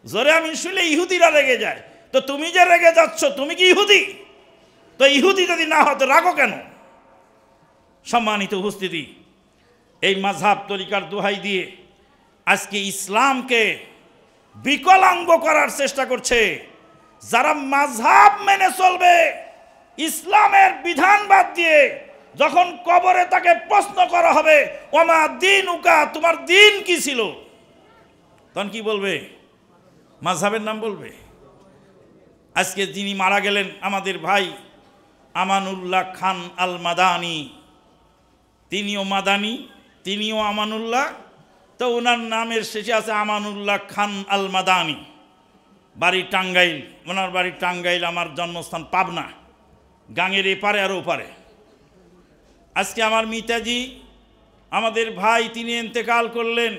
জোরে আমিন শুনলে ইহুদিরা রেগে যায়, তো তুমি যে রেগে যাচ্ছ তুমি কি ইহুদি? তো ইহুদি যদি না হতো রাগো কেন? সম্মানিত উপস্থিতি, এই মাযহাব তরিকার দোহাই দিয়ে আজকে ইসলামকে বিকলাঙ্গ করার চেষ্টা করছে। যারা মাযহাব মেনে চলবে, ইসলামের বিধান বাদ দিয়ে, যখন কবরে তাকে প্রশ্ন করা হবে ওমা দীনুকা, তোমার দিন কি ছিল, তখন কি বলবে? মাযহাবের নাম বলবে। আজকে যিনি মারা গেলেন আমাদের ভাই আমানুল্লাহ খান আল মাদানী, তিনিও মাদানী, তিনিও আমানুল্লাহ। তো ওনার নামের শেষে আছে আমানুল্লাহ খান আল মাদানী, বাড়ি টাঙ্গাইল। ওনার বাড়ি টাঙ্গাইল, আমার জন্মস্থান পাবনা, গাঙের এপারে আর ওপারে। আজকে আমার মিতাজি আমাদের ভাই, তিনি ইন্তেকাল করলেন।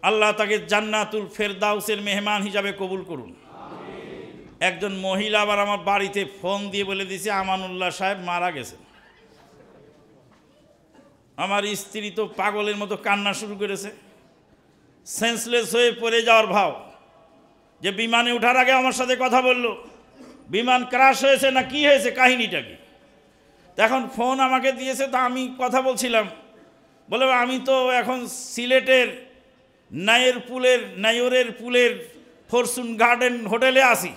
আল্লাহ তাকে জান্নাতুল ফেরদাউসের মেহমান হিসাবে কবুল করুন। একজন মহিলা আবার আমার বাড়িতে ফোন দিয়ে বলে দিয়েছে আমানুল্লাহ সাহেব মারা গেছেন। আমার স্ত্রী তো পাগলের মতো কান্না শুরু করেছে, সেন্সলেস হয়ে পড়ে যাওয়ার ভাও। যে বিমানে ওঠার আগে আমার সাথে কথা বলল, বিমান ক্রাশ হয়েছে না কি হয়েছে, কাহিনীটা কি। এখন ফোন আমাকে দিয়েছে, তো আমি কথা বলছিলাম। বলে আমি তো এখন সিলেটের নাইরের পুলের ফরচুন গার্ডেন হোটেলে আসি।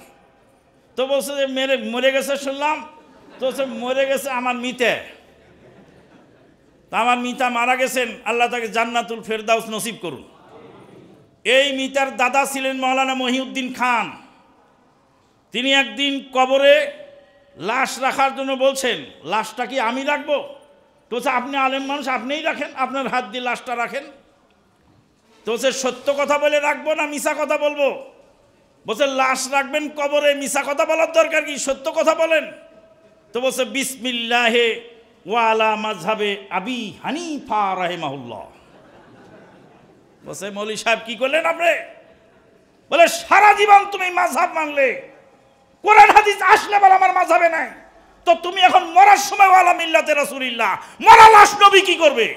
তো বলছে যে মরে গেছে শুনলাম। তো মরে গেছে আমার মিতা। তা আমার মিতা মারা গেছেন, আল্লাহ তাকে জান্নাতুল ফেরদাউস নসিব করুন। এই মিতার দাদা ছিলেন মাওলানা মহিউদ্দিন খান। তিনি একদিন কবরে লাশ রাখার জন্য বলছেন, লাশটা কি আমি রাখবো? তো আপনি আলেম মানুষ, আপনিই রাখেন, আপনার হাত দিয়ে লাশটা রাখেন। তো সত্য কথা বলে রাখবো না মিছা কথা বলবো? বলছে লাশ রাখবেন কবরে, মিছা কথা বলার দরকার কি, সত্য কথা বলেন। তো বলছে বিসমিল্লাহে ওয়া আলা মাযহাবে আবি হানিফা রাহিমাহুল্লাহ। বসে মৌলী সাহেব কি করলেন আপনি? বলে সারা জীবন তুমি মাযহাব মানলে, কোরআন হাদিস আসলে বলে আমার মাযহাবে নাই, তো তুমি এখন মরার সময় ওয়ালা মিল্লাতে রাসূলিল্লাহ, মরা লাশ নবী কি করবে?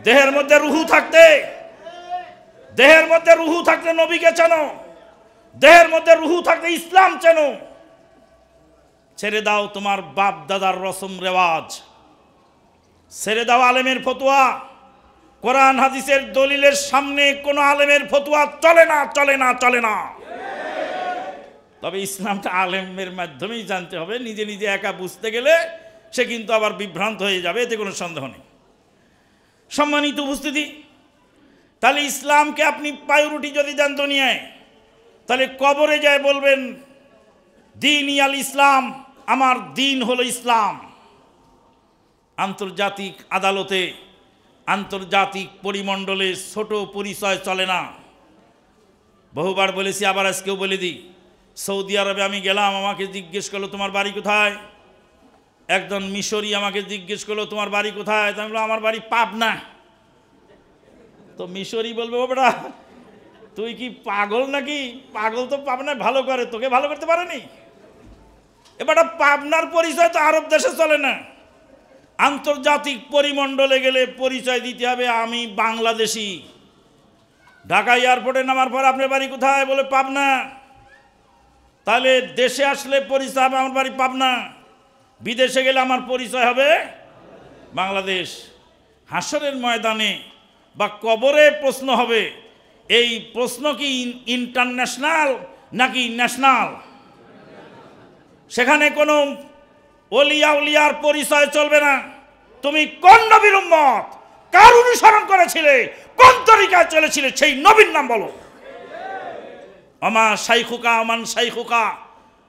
দেহের মধ্যে রুহু থাকতে নবীকে চেনো, দেহের মধ্যে রুহু থাকতে ইসলাম চেনো। ছেড়ে দাও তোমার বাপ দাদার রসম রেওয়াজ, ছেড়ে দাও আলেমের ফতোয়া। কোরআন হাদিসের দলিলের সামনে কোনো আলেমের ফতোয়া চলে না। তবে ইসলামটা আলেমের মাধ্যমেই জানতে হবে। নিজে নিজে একা বুঝতে গেলে সে কিন্তু আবার বিভ্রান্ত হয়ে যাবে, এতে কোনো সন্দেহ নেই। সম্মানিত উপস্থিতি, তাহলে ইসলামকে আপনি প্রায়োরিটি যদি দেন দুনিয়ায়, তাহলে কবরে যায় বলবেন দিন ইয়াল ইসলাম, আমার দিন হলো ইসলাম। আন্তর্জাতিক আদালতে, আন্তর্জাতিক পরিমণ্ডলে ছোট পরিচয় চলে না। বহুবার বলেছি, আবার আজকেও বলে দিই। সৌদি আরবে আমি গেলাম, আমাকে জিজ্ঞেস করলো তোমার বাড়ি কোথায়। একজন মিশরি আমাকে জিজ্ঞেস করলো তোমার বাড়ি কোথায়। আমি বললাম আমার বাড়ি পাবনা। তো মিশরি বলবে ও বেটা তুই কি পাগল নাকি? পাগল তো পাবনায় ভালো করে, তোকে ভালো করতে পারেনি। এবার পাবনার পরিচয় তো আরব দেশে চলে না। আন্তর্জাতিক পরিমণ্ডলে গেলে পরিচয় দিতে হবে আমি বাংলাদেশি। ঢাকা এয়ারপোর্টে নামার পর আপনার বাড়ি কোথায়? বলে পাবনা। তাহলে দেশে আসলে পরিচয় হবে আমার বাড়ি পাবনা, বিদেশে গেলে আমার পরিচয় হবে বাংলাদেশ। হাসরের ময়দানে বা কবরে প্রশ্ন হবে, এই প্রশ্ন কি ইন্টারন্যাশনাল নাকি ন্যাশনাল? সেখানে কোনো ওলিয়া উলিয়ার পরিচয় চলবে না। তুমি কোন নবীর উম্মত, কার অনুসরণ করেছিলে, কোন তরিকায় চলেছিলে, সেই নবীর নাম বলো। অমা শাইখুকা অমান শাইখুকা,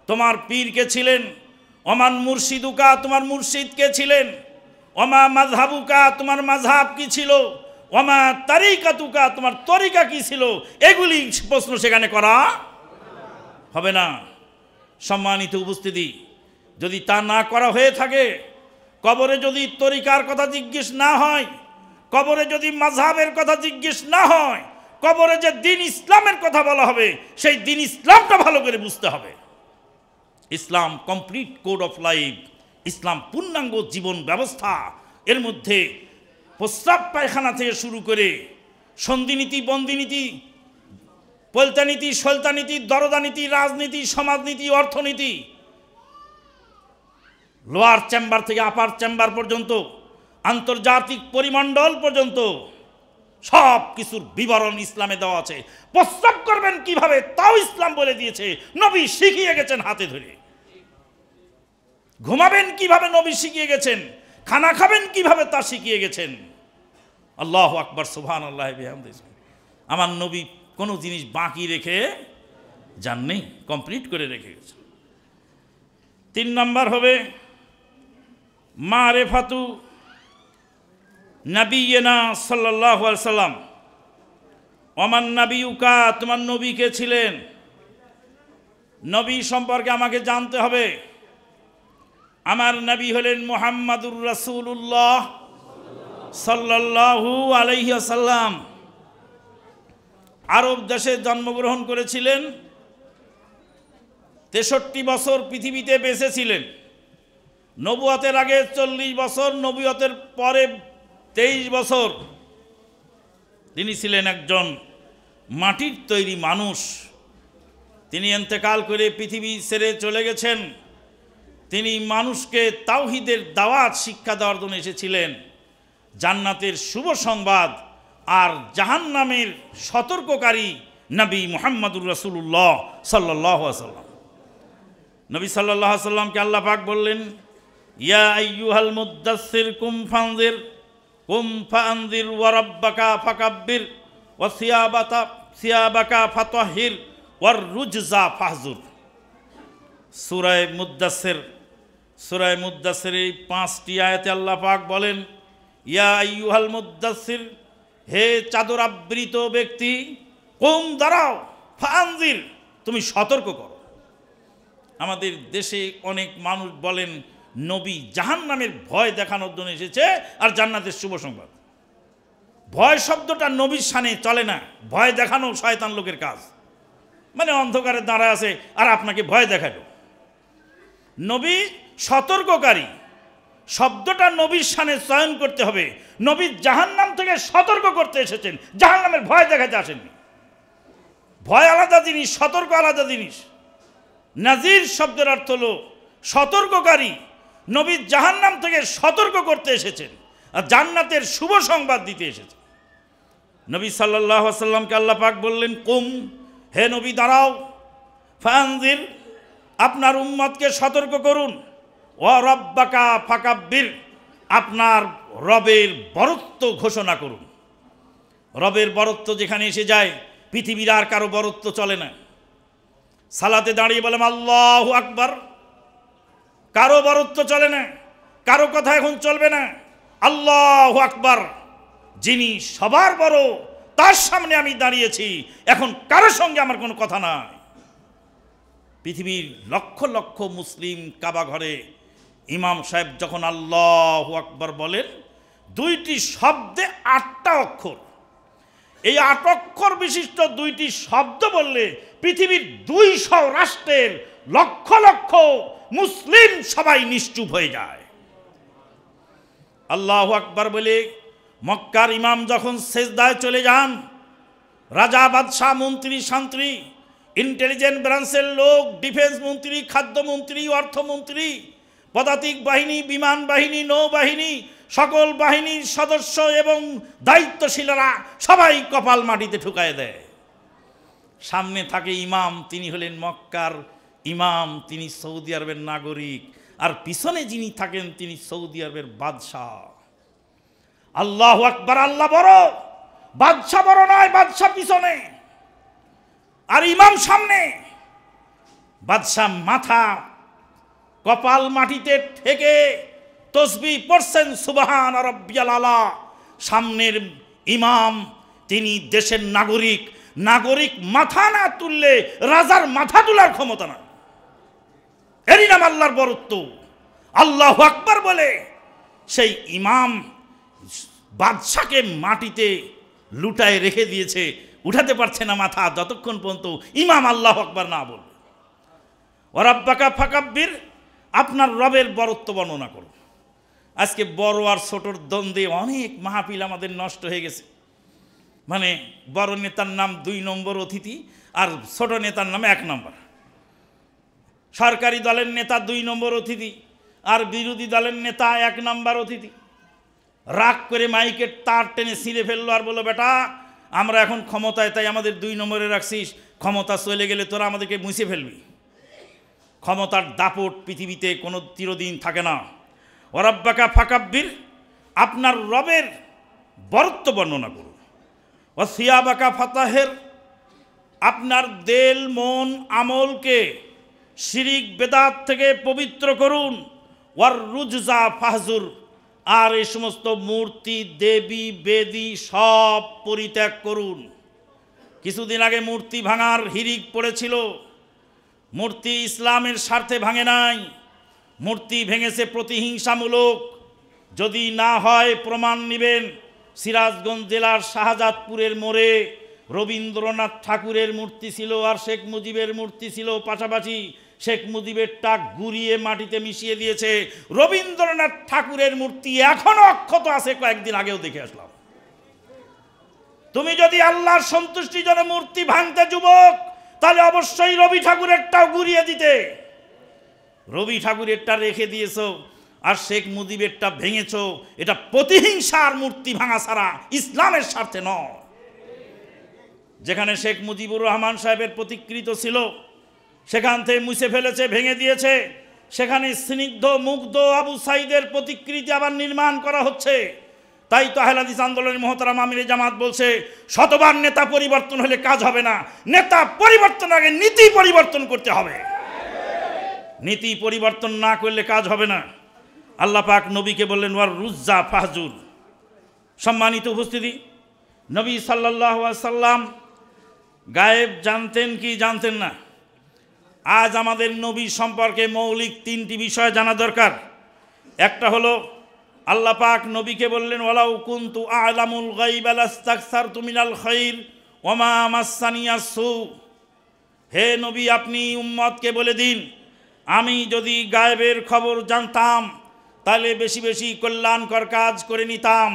তোমার পীর কে ছিলেন। অমান মুর্শিদুকা, তোমার মুর্শিদ কে ছিলেন। অমা মাযহাবুকা, তোমার মাযহাব কি ছিল। অমা তারিকাতুকা, তোমার তরিকা কি ছিল। এগুলি প্রশ্ন সেখানে করা হবে না। সম্মানিত উপস্থিতি, যদি তা না করা হয়ে থাকে, কবরে যদি তরিকার কথা জিজ্ঞেস না হয়, কবরে যদি মাযহাবের কথা জিজ্ঞেস না হয়, কবরে যে দিন ইসলামের কথা বলা হবে, সেই দিন ইসলামটা ভালো করে বুঝতে হবে। ইসলাম কমপ্লিট কোড অফ লাইফ, ইসলাম পূর্ণাঙ্গ জীবন ব্যবস্থা। এর মধ্যে প্রস্রাব পায়খানা থেকে শুরু করে সন্ধিনীতি, বন্দিনীতি, পলতানীতি, সলতানীতি, দরদানীতি, রাজনীতি, সমাজনীতি, অর্থনীতি, লোয়ার চেম্বার থেকে আপার চেম্বার পর্যন্ত, আন্তর্জাতিক পরিমণ্ডল পর্যন্ত সব কিছুর বিবরণ ইসলামে দেওয়া আছে। প্রস্রাব করবেন কিভাবে তাও ইসলাম বলে দিয়েছে, নবী শিখিয়ে গেছেন হাতে ধরে। ঘুমাবেন কিভাবে নবী শিখিয়ে গেছেন, খানা খাবেন কিভাবে তা শিখিয়ে গেছেন। আল্লাহু আকবার, সুবহানাল্লাহি বিহামদিহি। আমার নবী কোনো জিনিস বাকি রেখে যাননি, কমপ্লিট করে রেখে গেছেন। 3 নম্বর হবে মারিফাতু নবিয়িনা সাল্লাল্লাহু আলাইহি সাল্লাম। ওমান নবিয়ুকা, তোমার নবী কে ছিলেন। নবী সম্পর্কে আমাকে জানতে হবে। আমার নবী হলেন মুহাম্মাদুর রাসূলুল্লাহ সাল্লাল্লাহু আলাইহি ওয়াসাল্লাম। আরব দেশে জন্মগ্রহণ করেছিলেন, 63 বছর পৃথিবীতে বেঁচে ছিলেন। নবুয়তের আগে 40 বছর, নবুয়তের পরে 23 বছর তিনি ছিলেন একজন মাটির তৈরি মানুষ। তিনি ইন্তেকাল করে পৃথিবী ছেড়ে চলে গেছেন। তিনি মানুষকে তাওহীদের দাওয়াত শিক্ষা দেওয়ার জন্য এসেছিলেন, জান্নাতের শুভ সংবাদ আর জাহান্নামের সতর্ককারী নবী মুহাম্মদুর রাসূলুল্লাহ সাল্লাল্লাহু আলাইহি ওয়াসাল্লাম। নবী সাল্লাল্লাহু আলাইহি ওয়াসাল্লামকে আল্লাহ পাক বললেন, ইয়া আইয়ুহাল মুদ্দাসসির কুম ফানজির ওয়া রাব্বাকা ফাকাব্বির ওয়া সিয়াবাকা ফাতাহহির ওয়ার রুজজা ফাহজুর। সূরা মুদ্দাসসির এই 5টি আয়াতে আল্লাহ পাক বলেন, ইয়া আইয়ুহাল মুদ্দাসসির, হে চাদর আবৃত ব্যক্তি, কুম, দাঁড়াও, ফানজির, তুমি সতর্ক করো। আমাদের দেশে অনেক মানুষ বলেন নবী জাহান্নামের ভয় দেখানোর জন্য এসেছে আর জান্নাতের শুভ সংবাদ। ভয় শব্দটা নবীর শানে চলে না, ভয় দেখানো শয়তান লোকের কাজ। মানে অন্ধকারে দাঁড়ায় আছে আর আপনাকে ভয় দেখালো। নবী সতর্ককারী শব্দটা নবীর শানে চয়ন করতে হবে। নবী জাহান্নাম থেকে সতর্ক করতে এসেছেন, জাহান্নামের ভয় দেখাতে আসেননি। ভয় আলাদা জিনিস, সতর্ক আলাদা জিনিস। নাজির শব্দের অর্থ হলো সতর্ককারী। নবী জাহান্নাম থেকে সতর্ক করতে এসেছেন আর জান্নাতের শুভ সংবাদ দিতে এসেছেন। নবী সাল্লাল্লাহু আলাইহি ওয়াসাল্লামকে আল্লাহ পাক বললেন, কুম, হে নবী দাঁড়াও, ফানজির, আপনার উম্মতকে সতর্ক করুন, ওয়া রাব্বাকা ফাকাব্বির, আপনার রবের বরত্ব ঘোষণা করুন। রবের বরত্ব যেখানে এসে যায় পৃথিবীর আর কারো বরত্ব চলে না। সালাতে দাঁড়িয়ে বলেন আল্লাহু আকবার, কারো বরত্ব চলে না, কারো কথা এখন চলবে না। আল্লাহু আকবার, যিনি সবার বড় তার সামনে আমি দাঁড়িয়েছি, এখন কারোর সঙ্গে আমার কোনো কথা নাই। পৃথিবীর লক্ষ লক্ষ মুসলিম কাবা ঘরে ইমাম সাহেব যখন আল্লাহু আকবার বলেন, দুইটি শব্দে 8টা অক্ষর। এই 8 অক্ষর বিশিষ্ট দুইটি শব্দ বললে পৃথিবীর 200 রাষ্ট্রের লক্ষ লক্ষ মুসলিম সবাই নিশ্চুপ হয়ে যায়। আল্লাহু আকবার বলে মক্কার ইমাম যখন সেজদায় চলে যান, রাজা বাদশাহ মন্ত্রী শান্ত্রী, ইন্টেলিজেন্ট ব্রাঞ্চের লোক, ডিফেন্স মন্ত্রী, খাদ্যমন্ত্রী, অর্থমন্ত্রী, পদাতিক বাহিনী, বিমান বাহিনী, নৌবাহিনী, সকল বাহিনীর সদস্য এবং দায়িত্বশীলরা সবাই কপাল মাটিতে ঠুকায় দেয়। সামনে থাকে ইমাম, তিনি হলেন মক্কার ইমাম, তিনি সৌদি আরবের নাগরিক, আর পিছনে যিনি থাকেন তিনি সৌদি আরবের বাদশাহ। আল্লাহু আকবার, আল্লাহ বড়, বাদশাহ বড় নয়, বাদশাহ পিছনে আর ইমাম সামনে। বাদশাহ মাথা কপাল মাটিতে ঠেকে তসবিহ পড়ছেন সুবহান রাব্বিয়াল আলা। সামনের ইমাম তিনি দেশের নাগরিক, নাগরিক মাথা না তুললে রাজার মাথা তোলার ক্ষমতা না। এরই নাম আল্লাহর বরত্ব। আল্লাহু আকবার বলে সেই ইমাম বাদশাকে মাটিতে লুটায় রেখে দিয়েছে, উঠাতে পারছে না মাথা যতক্ষণ পর্যন্ত ইমাম আল্লাহু আকবার না বলবে। ওয়া রাব্বাকা ফাকাব্বির, আপনার রবের বরত্ব বর্ণনা করো। আজকে বড় আর ছোটর দ্বন্দ্বে অনেক মাহফিল আমাদের নষ্ট হয়ে গেছে। মানে বড় নেতার নাম 2 নম্বর অতিথি আর ছোট নেতার নাম 1 নম্বর। সরকারি দলের নেতা 2 নম্বর অতিথি আর বিরোধী দলের নেতা 1 নম্বর অতিথি। রাগ করে মাইকের তার টেনে ছিঁড়ে ফেললো আর বললো, বেটা আমরা এখন ক্ষমতায়, তাই আমাদের 2 নম্বরে রাখছিস, ক্ষমতা চলে গেলে তোরা আমাদেরকে মুছে ফেলবি। ক্ষমতার দাপট পৃথিবীতে কোনো চিরদিন থাকে না। ওয়া রাব্বাকা ফাকাব্বির, আপনার রবের বরত্ব বর্ণনা করুন। ওয়া সিয়াবাকা ফাতাহের, আপনার দেল মন আমলকে শিরিক বেদাত থেকে পবিত্র করুন। ওয়ার রুজজা ফাহজুর, আর এই সমস্ত মূর্তি দেবী বেদী সব পরিত্যাগ করুন। কিছুদিন আগে মূর্তি ভাঙার হিড়িক পড়েছিল। মূর্তি ইসলামের স্বার্থে ভাঙে নাই, মূর্তি ভেঙেছে প্রতিহিংসামূলক। যদি না হয় প্রমাণ নেবেন, সিরাজগঞ্জ জেলার শাহজাদপুরের মোড়ে রবীন্দ্রনাথ ঠাকুরের মূর্তি ছিল আর শেখ মুজিবের মূর্তি ছিল পাশাপাশি। শেখ মুজিবের টাক গুড়িয়ে মাটিতে মিশিয়ে দিয়েছে। রবীন্দ্রনাথ ঠাকুরের মূর্তি এখনো অক্ষত আছে, কয়েকদিন আগেও দেখে আসলাম। তুমি যদি আল্লাহর সন্তুষ্টির জন্য মূর্তি ভাঙতে যুবক, তাহলে অবশ্যই রবি ঠাকুরেরটাও গুড়িয়ে দিতে। রবি ঠাকুরেরটা রেখে দিয়েছো আর শেখ মুজিবেরটা ভেঙেছো, এটা প্রতিহিংসার মূর্তি ভাঙা ছাড়া ইসলামের স্বার্থে নয়। যেখানে শেখ মুজিবুর রহমান সাহেবের প্রতিকৃত ছিল সেখান থেকে মুছে ফেলেছে, ভেঙে দিয়েছে। সেখানে স্নিগ্ধ মুগ্ধ আবু সাইদের প্রতিকৃতি আবার নির্মাণ করা হচ্ছে। তাই তো আহলে হাদিস আন্দোলনের মহতারাম আমিরে জামাত বলছে, শতবার নেতা পরিবর্তন হলে কাজ হবে না, নেতা পরিবর্তন আগে নীতি পরিবর্তন করতে হবে। নীতি পরিবর্তন না করলে কাজ হবে না। আল্লাহ পাক নবীকে বললেন ওয়ার রুজ্জা ফাহজুর। সম্মানিত উপস্থিতি, নবী সাল্লাল্লাহু আলাইহি সাল্লাম গায়েব জানতেন কি জানতেন না? আজ আমাদের নবী সম্পর্কে মৌলিক 3টি বিষয় জানা দরকার। একটা হলো আল্লাহ পাক নবীকে বললেন, ওয়ালাউ কুনতু আ'লামুল গায়বা লাস্তাকসারতু মিনাল খায়র ওয়া মা মাসানিয়াস সু। হে নবী, আপনি উম্মতকে বলে দিন, আমি যদি গায়েবের খবর জানতাম তাহলে বেশি বেশি কল্যাণকর কাজ করে নিতাম,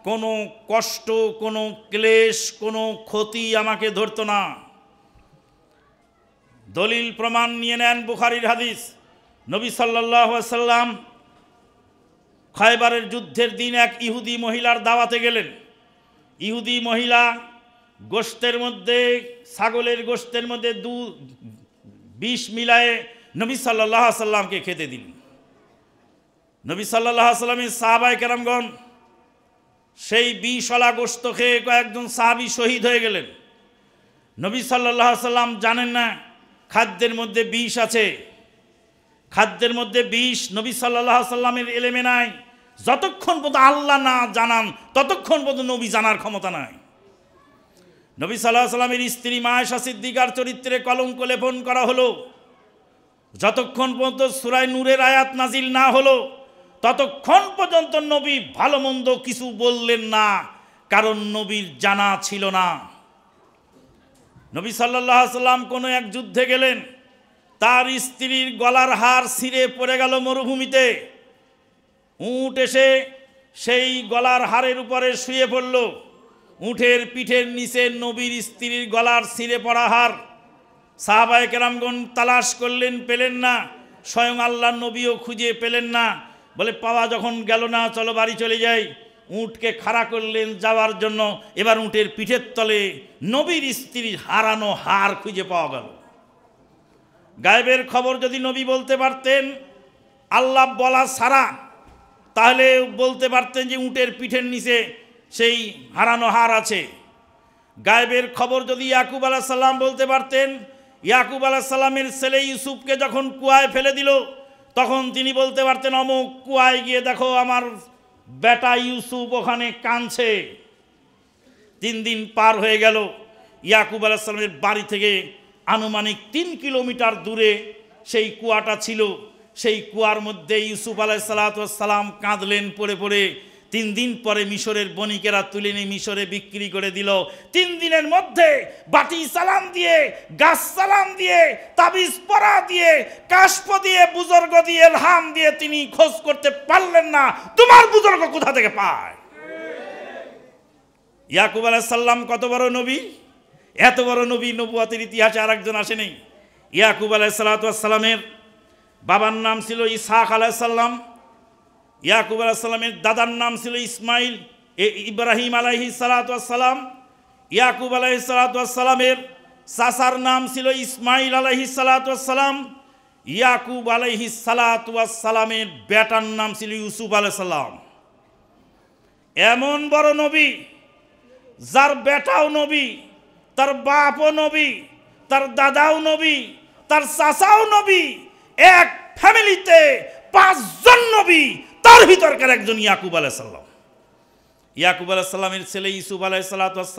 কোনো কষ্ট, কোনো ক্লেশ, কোনো ক্ষতি আমাকে ধরতো না। দলিল প্রমাণ নিয়ে নেন বুখারীর হাদিস। নবী সাল্লাল্লাহু আলাইহি ওয়াসাল্লাম খায়বারের যুদ্ধের দিন এক ইহুদি মহিলার দাওয়াতে গেলেন। ইহুদি মহিলা গোশতের মধ্যে, ছাগলের গোশতের মধ্যে বিষ মিলায়ে নবী সাল্লাল্লাহু আলাইহি ওয়াসাল্লামকে খেতে দিলেন। নবী সাল্লাল্লাহু আলাইহি ওয়াসাল্লামের সাহাবায়ে কেরামগণ সেই বিষওয়ালা গোশত খেয়ে কয়েকজন সাহাবী শহীদ হয়ে গেলেন। নবী সাল্লাল্লাহু আলাইহি ওয়াসাল্লাম জানেন না খাদ্যের মধ্যে বিষ আছে, খাদ্যের মধ্যে বিষ নবী সাল্লাল্লাহু আলাইহি ওয়াসাল্লামের ইলমে নাই। যতক্ষণ পর্যন্ত আল্লাহ না জানান ততক্ষণ পর্যন্ত নবী জানার ক্ষমতা নাই। নবী সাল্লাল্লাহু আলাইহি ওয়াসাল্লামের স্ত্রী মা আয়েশা সিদ্দিকার চরিত্রে কলঙ্ক লেপন করা হলো। যতক্ষণ পর্যন্ত সূরা নূরের আয়াত নাজিল না হলো ততক্ষণ পর্যন্ত নবী ভালো মন্দ কিছু বললেন না, কারণ নবীর জানা ছিল না। নবী সাল্লাল্লাহু আলাইহি ওয়াসাল্লাম কোনো এক যুদ্ধে গেলেন, তার স্ত্রীর গলার হার ছিঁড়ে পড়ে গেল মরুভূমিতে। উট এসে সেই গলার হারের উপরে শুয়ে পড়ল। উটের পিঠের নিচে নবীর স্ত্রীর গলার ছিঁড়ে পড়া হার। সাহাবায়ে কেরামগণ তালাশ করলেন, পেলেন না। স্বয়ং আল্লাহর নবীও খুঁজে পেলেন না। বলে পাওয়া যখন গেল না, চলো বাড়ি চলে যাই। উটকে খাড়া করলেন যাওয়ার জন্য। এবার উটের পিঠের তলে নবীর স্ত্রীর হারানো হার খুঁজে পাওয়া গেল। গায়েবের খবর যদি নবী বলতে পারতেন আল্লাহ বলা ছাড়া, তাহলে বলতে পারতেন যে উটের পিঠের নিচে সেই হারানো হার আছে। গায়েবের খবর যদি ইয়াকুব আলাইহিস সালাম বলতে পারতেন, ইয়াকুব আলাইহিস সালামের ছেলে ইউসুফকে যখন কুয়ায় ফেলে দিল তখন তিনি বলতে পারতেন অমুক কুয়ায় গিয়ে দেখো আমার বেটা ইউসুফ ওখানে কাঁদছে। 3 দিন পার হয়ে গেল। ইয়াকুব আলাইহিস সালামের বাড়ি থেকে আনুমানিক 3 কিলোমিটার দূরে সেই কুয়াটা ছিল। সেই কুয়ার মধ্যে ইউসুফ আলাইহিস সালাম কাঁদলেন পড়ে পড়ে। 3 দিন পরে মিশরের বণিকেরা তুলে নিয়ে মিশরে বিক্রি করে দিল। 3 দিনের মধ্যে বাটি সালাম দিয়ে, গাছ সালাম দিয়ে, তাবিজ পরা দিয়ে, কাশফ দিয়ে, বুজুর্গ দিয়ে, ইলহাম দিয়ে তিনি খোঁজ করতে পারলেন না তোমার বুজুর্গ কোথা থেকে পায়। ইয়াকুব আলাইহিস সালাম কত বড় নবী! এত বড় নবী নবুয়তের ইতিহাসে আরেকজন আসেনি। ইয়াকুব আলাইহিস সালামের বাবার নাম ছিল ইসহাক আলাইহিস সালাম। ইয়াকুব আলাইহিস সালামের দাদার নাম ছিল ইব্রাহিম আলাইহিস সালাম। ইয়াকুব আলাইহিস সালামের চাচার নাম ছিল ইসমাইল আলাইহিস সালাম। ইয়াকুব আলাইহিস সালামের বেটার নাম ছিল ইউসুফ আলাইহিস সালাম। এমন বড় নবী যার বেটাও নবী, তার বাপও নবী, তার দাদাও নবী, তার চাচাও নবী। এক ফ্যামিলিতে 5 জন নবী, তার ভিতরকার একজন ইয়াকুব আলাইহিস সালাম। ইয়াকুব আলাইহিস সালামের ছেলে ইউসুফ আলাইহিস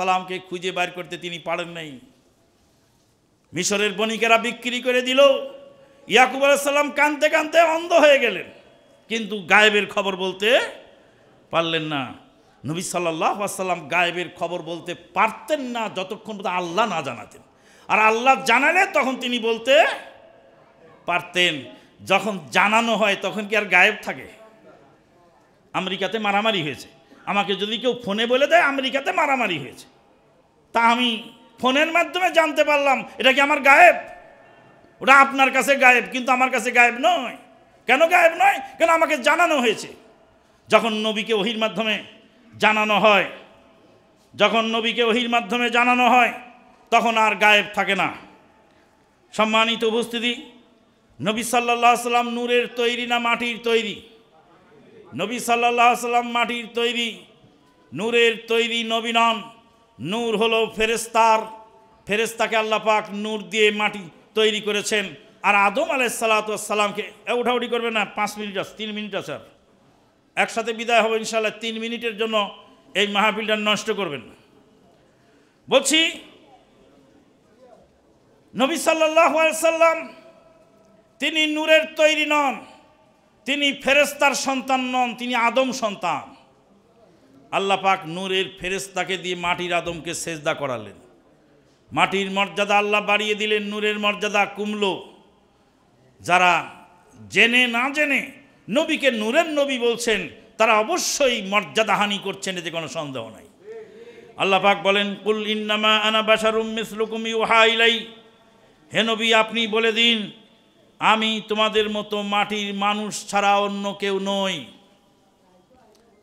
সালামকে খুঁজে বের করতে তিনি পারেন নাই। মিশরের বণিকেরা বিক্রি করে দিল। ইয়াকুব আলাইহিস সালাম কাঁদতে কাঁদতে অন্ধ হয়ে গেলেন, কিন্তু গায়েবের খবর বলতে পারলেন না। নবী সাল্লাল্লাহু আলাইহি ওয়াসাল্লাম গায়েবের খবর বলতে পারতেন না যতক্ষণ পর্যন্ত আল্লাহ না জানাতেন। আর আল্লাহ জানালে তখন তিনি বলতে পারতেন। যখন জানানো হয় তখন কি আর গায়েব থাকে? আমেরিকাতে মারামারি হয়েছে, আমাকে যদি কেউ ফোনে বলে দেয় আমেরিকাতে মারামারি হয়েছে, তা আমি ফোনের মাধ্যমে জানতে পারলাম, এটা কি আমার গায়েব? ওটা আপনার কাছে গায়েব, কিন্তু আমার কাছে গায়েব নয়। কেন গায়েব নয়? কেন আমাকে জানানো হয়েছে। যখন নবীকে ওহীর মাধ্যমে জানানো হয়, যখন নবীকে ওহীর মাধ্যমে জানানো হয় তখন আর গায়েব থাকে না। সম্মানিত উপস্থিতি, নবী সাল্লাল্লাহু আলাইহি সাল্লাম নূরের তৈরি না মাটির তৈরি? নবী সাল্লাল্লাহু আলাইহি সাল্লাম মাটির তৈরি, নূরের তৈরি নবী নন। নূর হলো ফেরেশতাকে আল্লাহ পাক নূর দিয়ে মাটি তৈরি করেছেন। আর আদম আলাইহিস সালামকে উঠাউঠি করবে না, 5 মিনিট আছে, 3 মিনিট আছে, আর একসাথে বিদায় হবে ইনশাআল্লাহ। 3 মিনিটের জন্য এই মাহফিলটা নষ্ট করবেন না। বলছি নবী সাল্লাল্লাহু আলাইহি সাল্লাম তিনি নূরের তৈরি নন, তিনি ফেরেশতার সন্তান নন, তিনি আদম সন্তান। আল্লাহ পাক নূরের ফেরেশতাকে দিয়ে মাটির আদমকে সেজদা করালেন। মাটির মর্যাদা আল্লাহ বাড়িয়ে দিলেন, নূরের মর্যাদা কমলো। যারা জেনে না জেনে নবীকে নূরের নবী বলছেন তারা অবশ্যই মর্যাদাহানি করছেন, এতে কোনো সন্দেহ নাই। আল্লাহ পাক বলেন, কুল ইন্নামা আনা বাশারুম মিসলুকুম ইউহা ইলাই, হে নবী আপনি বলে দিন আমি তোমাদের মতো মাটির মানুষ ছাড়া অন্য কেউ নই।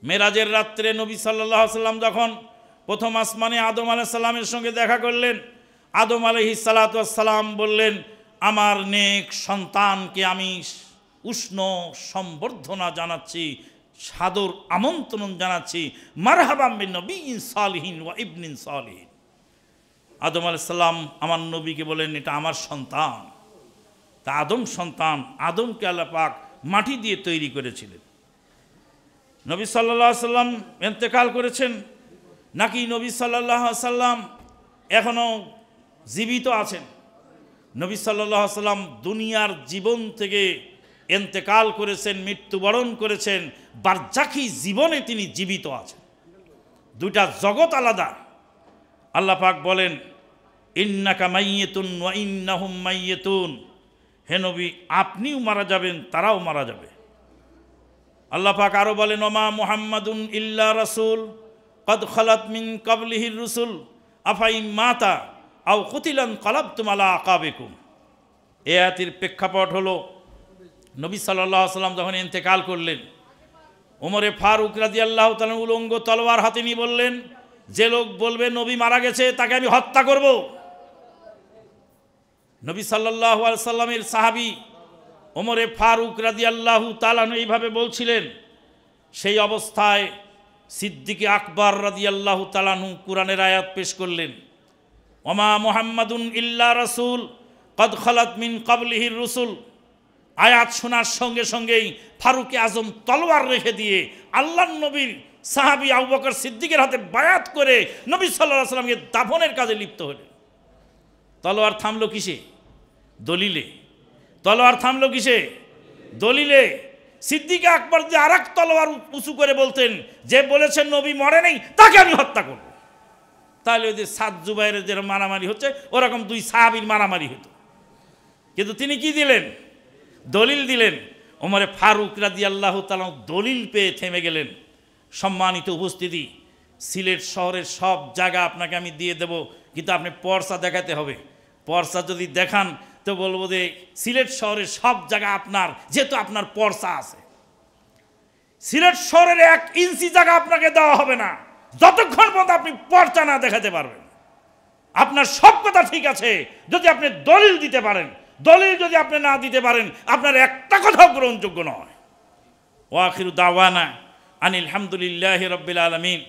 মেরাজের রাত্রে নবী সাল্লাল্লাহু আলাইহি সাল্লাম যখন প্রথম আসমানে আদম আলাইহিস সালামের সঙ্গে দেখা করলেন, আদম আলাইহিস সালাতু ওয়াস সালাম বললেন, আমার নেক সন্তানকে আমি উষ্ণ সম্বর্ধনা জানাচ্ছি, সাদর আমন্ত্রণ জানাচ্ছি, মারহাবাম বিন নবিয়্যিন সালিহিন ওয়া ইবনিন সালিহিন। আদম আলাইহিস সালাম আমার নবীকে বলেন, এটা আমার সন্তান। তা আদম সন্তান, আদমকে আল্লাহ পাক মাটি দিয়ে তৈরি করেছিলেন। নবী সাল্লাল্লাহু আলাইহি সাল্লাম ইন্তেকাল করেছেন নাকি নবী সাল্লাল্লাহু আলাইহি সাল্লাম এখনও জীবিত আছেন? নবী সাল্লাল্লাহু আলাইহি সাল্লাম দুনিয়ার জীবন থেকে ইন্তেকাল করেছেন, মৃত্যুবরণ করেছেন, বারজাখি জীবনে তিনি জীবিত আছেন। দুইটা জগৎ আলাদা। আল্লাহ পাক বলেন, ইন্নাকা মাইয়িতুন ওয়া ইন্নাহুম মাইয়িতুন, হে নবী আপনিও মারা যাবেন, তারাও মারা যাবে। আল্লাহ পাক আরও বলেন, ওমা মুহাম্মাদুন ইল্লা রাসূল কদ খালাত মিন ক্বাবলিহির রুসুল আফাইন মাতা আও কুতিলান কালাবতুম আলা আকাবিকুম। এই আয়াতের প্রেক্ষাপট হলো নবী সাল্লাল্লাহু আলাইহি সাল্লাম যখন ইন্তেকাল করলেন, ওমরে ফারুক রাদিয়াল্লাহু তাআলা উলঙ্গ তলোয়ার হাতে নিয়ে বললেন, যে লোক বলবে নবী মারা গেছে তাকে আমি হত্যা করব। নবী সাল্লাল্লাহু আলাইহি সাল্লামের সাহাবী ওমরে ফারুক রাদিয়াল্লাহু তাআলা এইভাবে বলছিলেন। সেই অবস্থায় সিদ্দিকে আকবর রাদিয়াল্লাহু তাআলা কুরআনের আয়াত পেশ করলেন, ওমা মুহাম্মাদুন ইল্লা রাসূল কদ খালাত মিন ক্বাবলিহির রুসুল। আয়াত শোনার সঙ্গে সঙ্গেই ফারুকে আজম তলোয়ার রেখে দিয়ে আল্লাহর নবীর সাহাবী আবু বকর সিদ্দিকের হাতে বায়াত করে নবী সাল্লাল্লাহু আলাইহি সাল্লামকে দাফনের কাজে লিপ্ত হলেন। তলোয়ার থামলো কিসে? দলিলে। তলোয়ার থামলো কিসে? দলিলে। সিদ্দিক আকবর যে আর এক তলোয়ার উঁচু করে বলতেন, যে বলেছেন নবী মরে নেই তাকে আমি হত্যা করব। তাহলে ওই যে সাদ জুবাইরের যেরকম মারামারি হচ্ছে ওরকম দুই সাহাবীর মারামারি হতো। কিন্তু তিনি কি দিলেন? দলিল দিলেন। ওমরে ফারুক রাদিয়াল্লাহু তাআলা দলিল পেয়ে থেমে গেলেন। সম্মানিত উপস্থিতি, সিলেট শহরের সব জায়গা আপনাকে আমি দিয়ে দেব, কিন্তু আপনি পর্চা দেখাতে হবে। পর্চা যদি দেখান তো বলবো যে সিলেট শহরের সব জায়গা আপনার, যেহেতু আপনার পর্চা আছে। সিলেট শহরের 1 ইঞ্চি জায়গা আপনাকে দেওয়া হবে না যতক্ষণ পর্যন্ত আপনি পর্চা না দেখাতে পারবেন। আপনার সব কথা ঠিক আছে যদি আপনি দলিল দিতে পারেন, দলিল যদি আপনি না দিতে পারেন আপনার একটা কথাও গ্রহণযোগ্য নয়। ওয়া আখিরু দাওয়ানা আনিল হামদুলিল্লাহি রাব্বিল আলামিন।